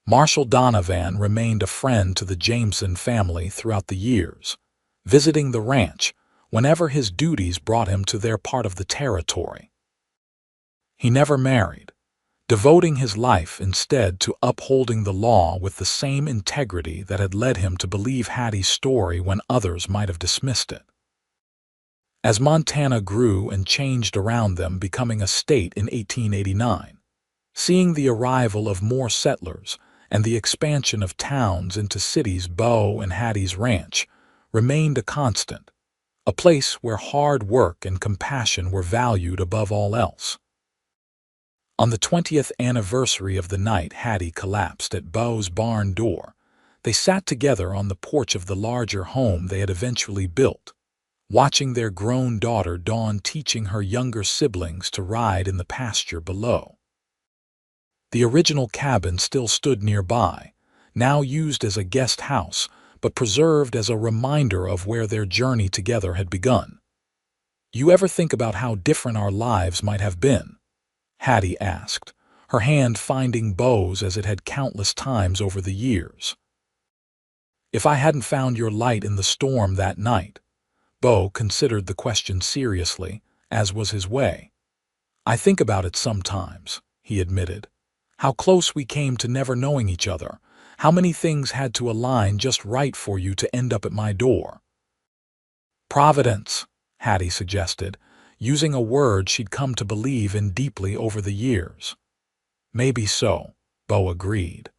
S1: Marshall Donovan remained a friend to the Jameson family throughout the years, visiting the ranch whenever his duties brought him to their part of the territory. He never married, devoting his life instead to upholding the law with the same integrity that had led him to believe Hattie's story when others might have dismissed it. As Montana grew and changed around them, becoming a state in 1889, seeing the arrival of more settlers and the expansion of towns into cities, Bo and Hattie's ranch remained a constant, a place where hard work and compassion were valued above all else. On the 20th anniversary of the night Hattie collapsed at Bo's barn door, they sat together on the porch of the larger home they had eventually built, watching their grown daughter Dawn teaching her younger siblings to ride in the pasture below. The original cabin still stood nearby, now used as a guest house, but preserved as a reminder of where their journey together had begun. "You ever think about how different our lives might have been?" Hattie asked, her hand finding Bo's as it had countless times over the years. "If I hadn't found your light in the storm that night," Bo considered the question seriously, as was his way. "I think about it sometimes," he admitted. "How close we came to never knowing each other, how many things had to align just right for you to end up at my door." "Providence," Hattie suggested, using a word she'd come to believe in deeply over the years. "Maybe so," Bo agreed.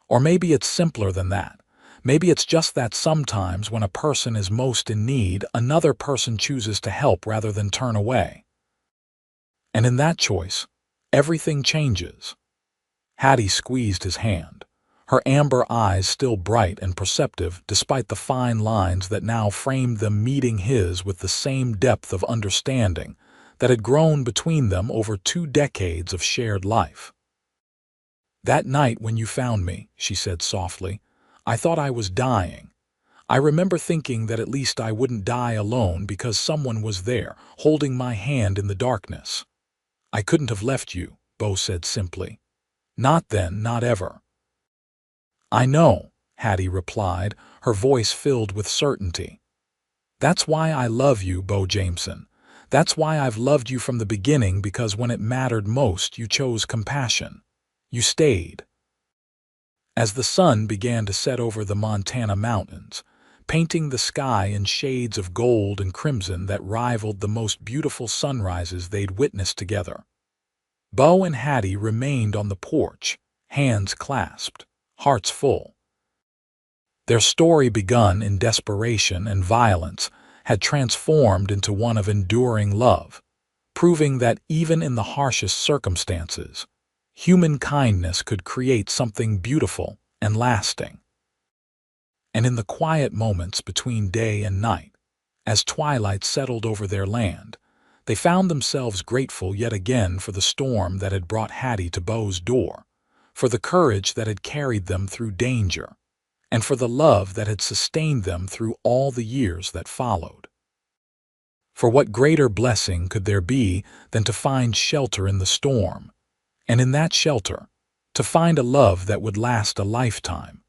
S1: "Or maybe it's simpler than that. Maybe it's just that sometimes when a person is most in need, another person chooses to help rather than turn away. And in that choice, everything changes." Hattie squeezed his hand, her amber eyes still bright and perceptive despite the fine lines that now framed them, meeting his with the same depth of understanding, that had grown between them over 2 decades of shared life. "That night when you found me," she said softly, "I thought I was dying. I remember thinking that at least I wouldn't die alone because someone was there, holding my hand in the darkness." "I couldn't have left you," Bo said simply. "Not then, not ever." "I know," Hattie replied, her voice filled with certainty. "That's why I love you, Bo Jameson. That's why I've loved you from the beginning, because when it mattered most, you chose compassion. You stayed." As the sun began to set over the Montana mountains, painting the sky in shades of gold and crimson that rivaled the most beautiful sunrises they'd witnessed together, Bo and Hattie remained on the porch, hands clasped, hearts full. Their story, begun in desperation and violence, had transformed into one of enduring love, proving that even in the harshest circumstances, human kindness could create something beautiful and lasting. And in the quiet moments between day and night, as twilight settled over their land, they found themselves grateful yet again for the storm that had brought Hattie to Bo's door, for the courage that had carried them through danger, and for the love that had sustained them through all the years that followed. For what greater blessing could there be than to find shelter in the storm, and in that shelter, to find a love that would last a lifetime,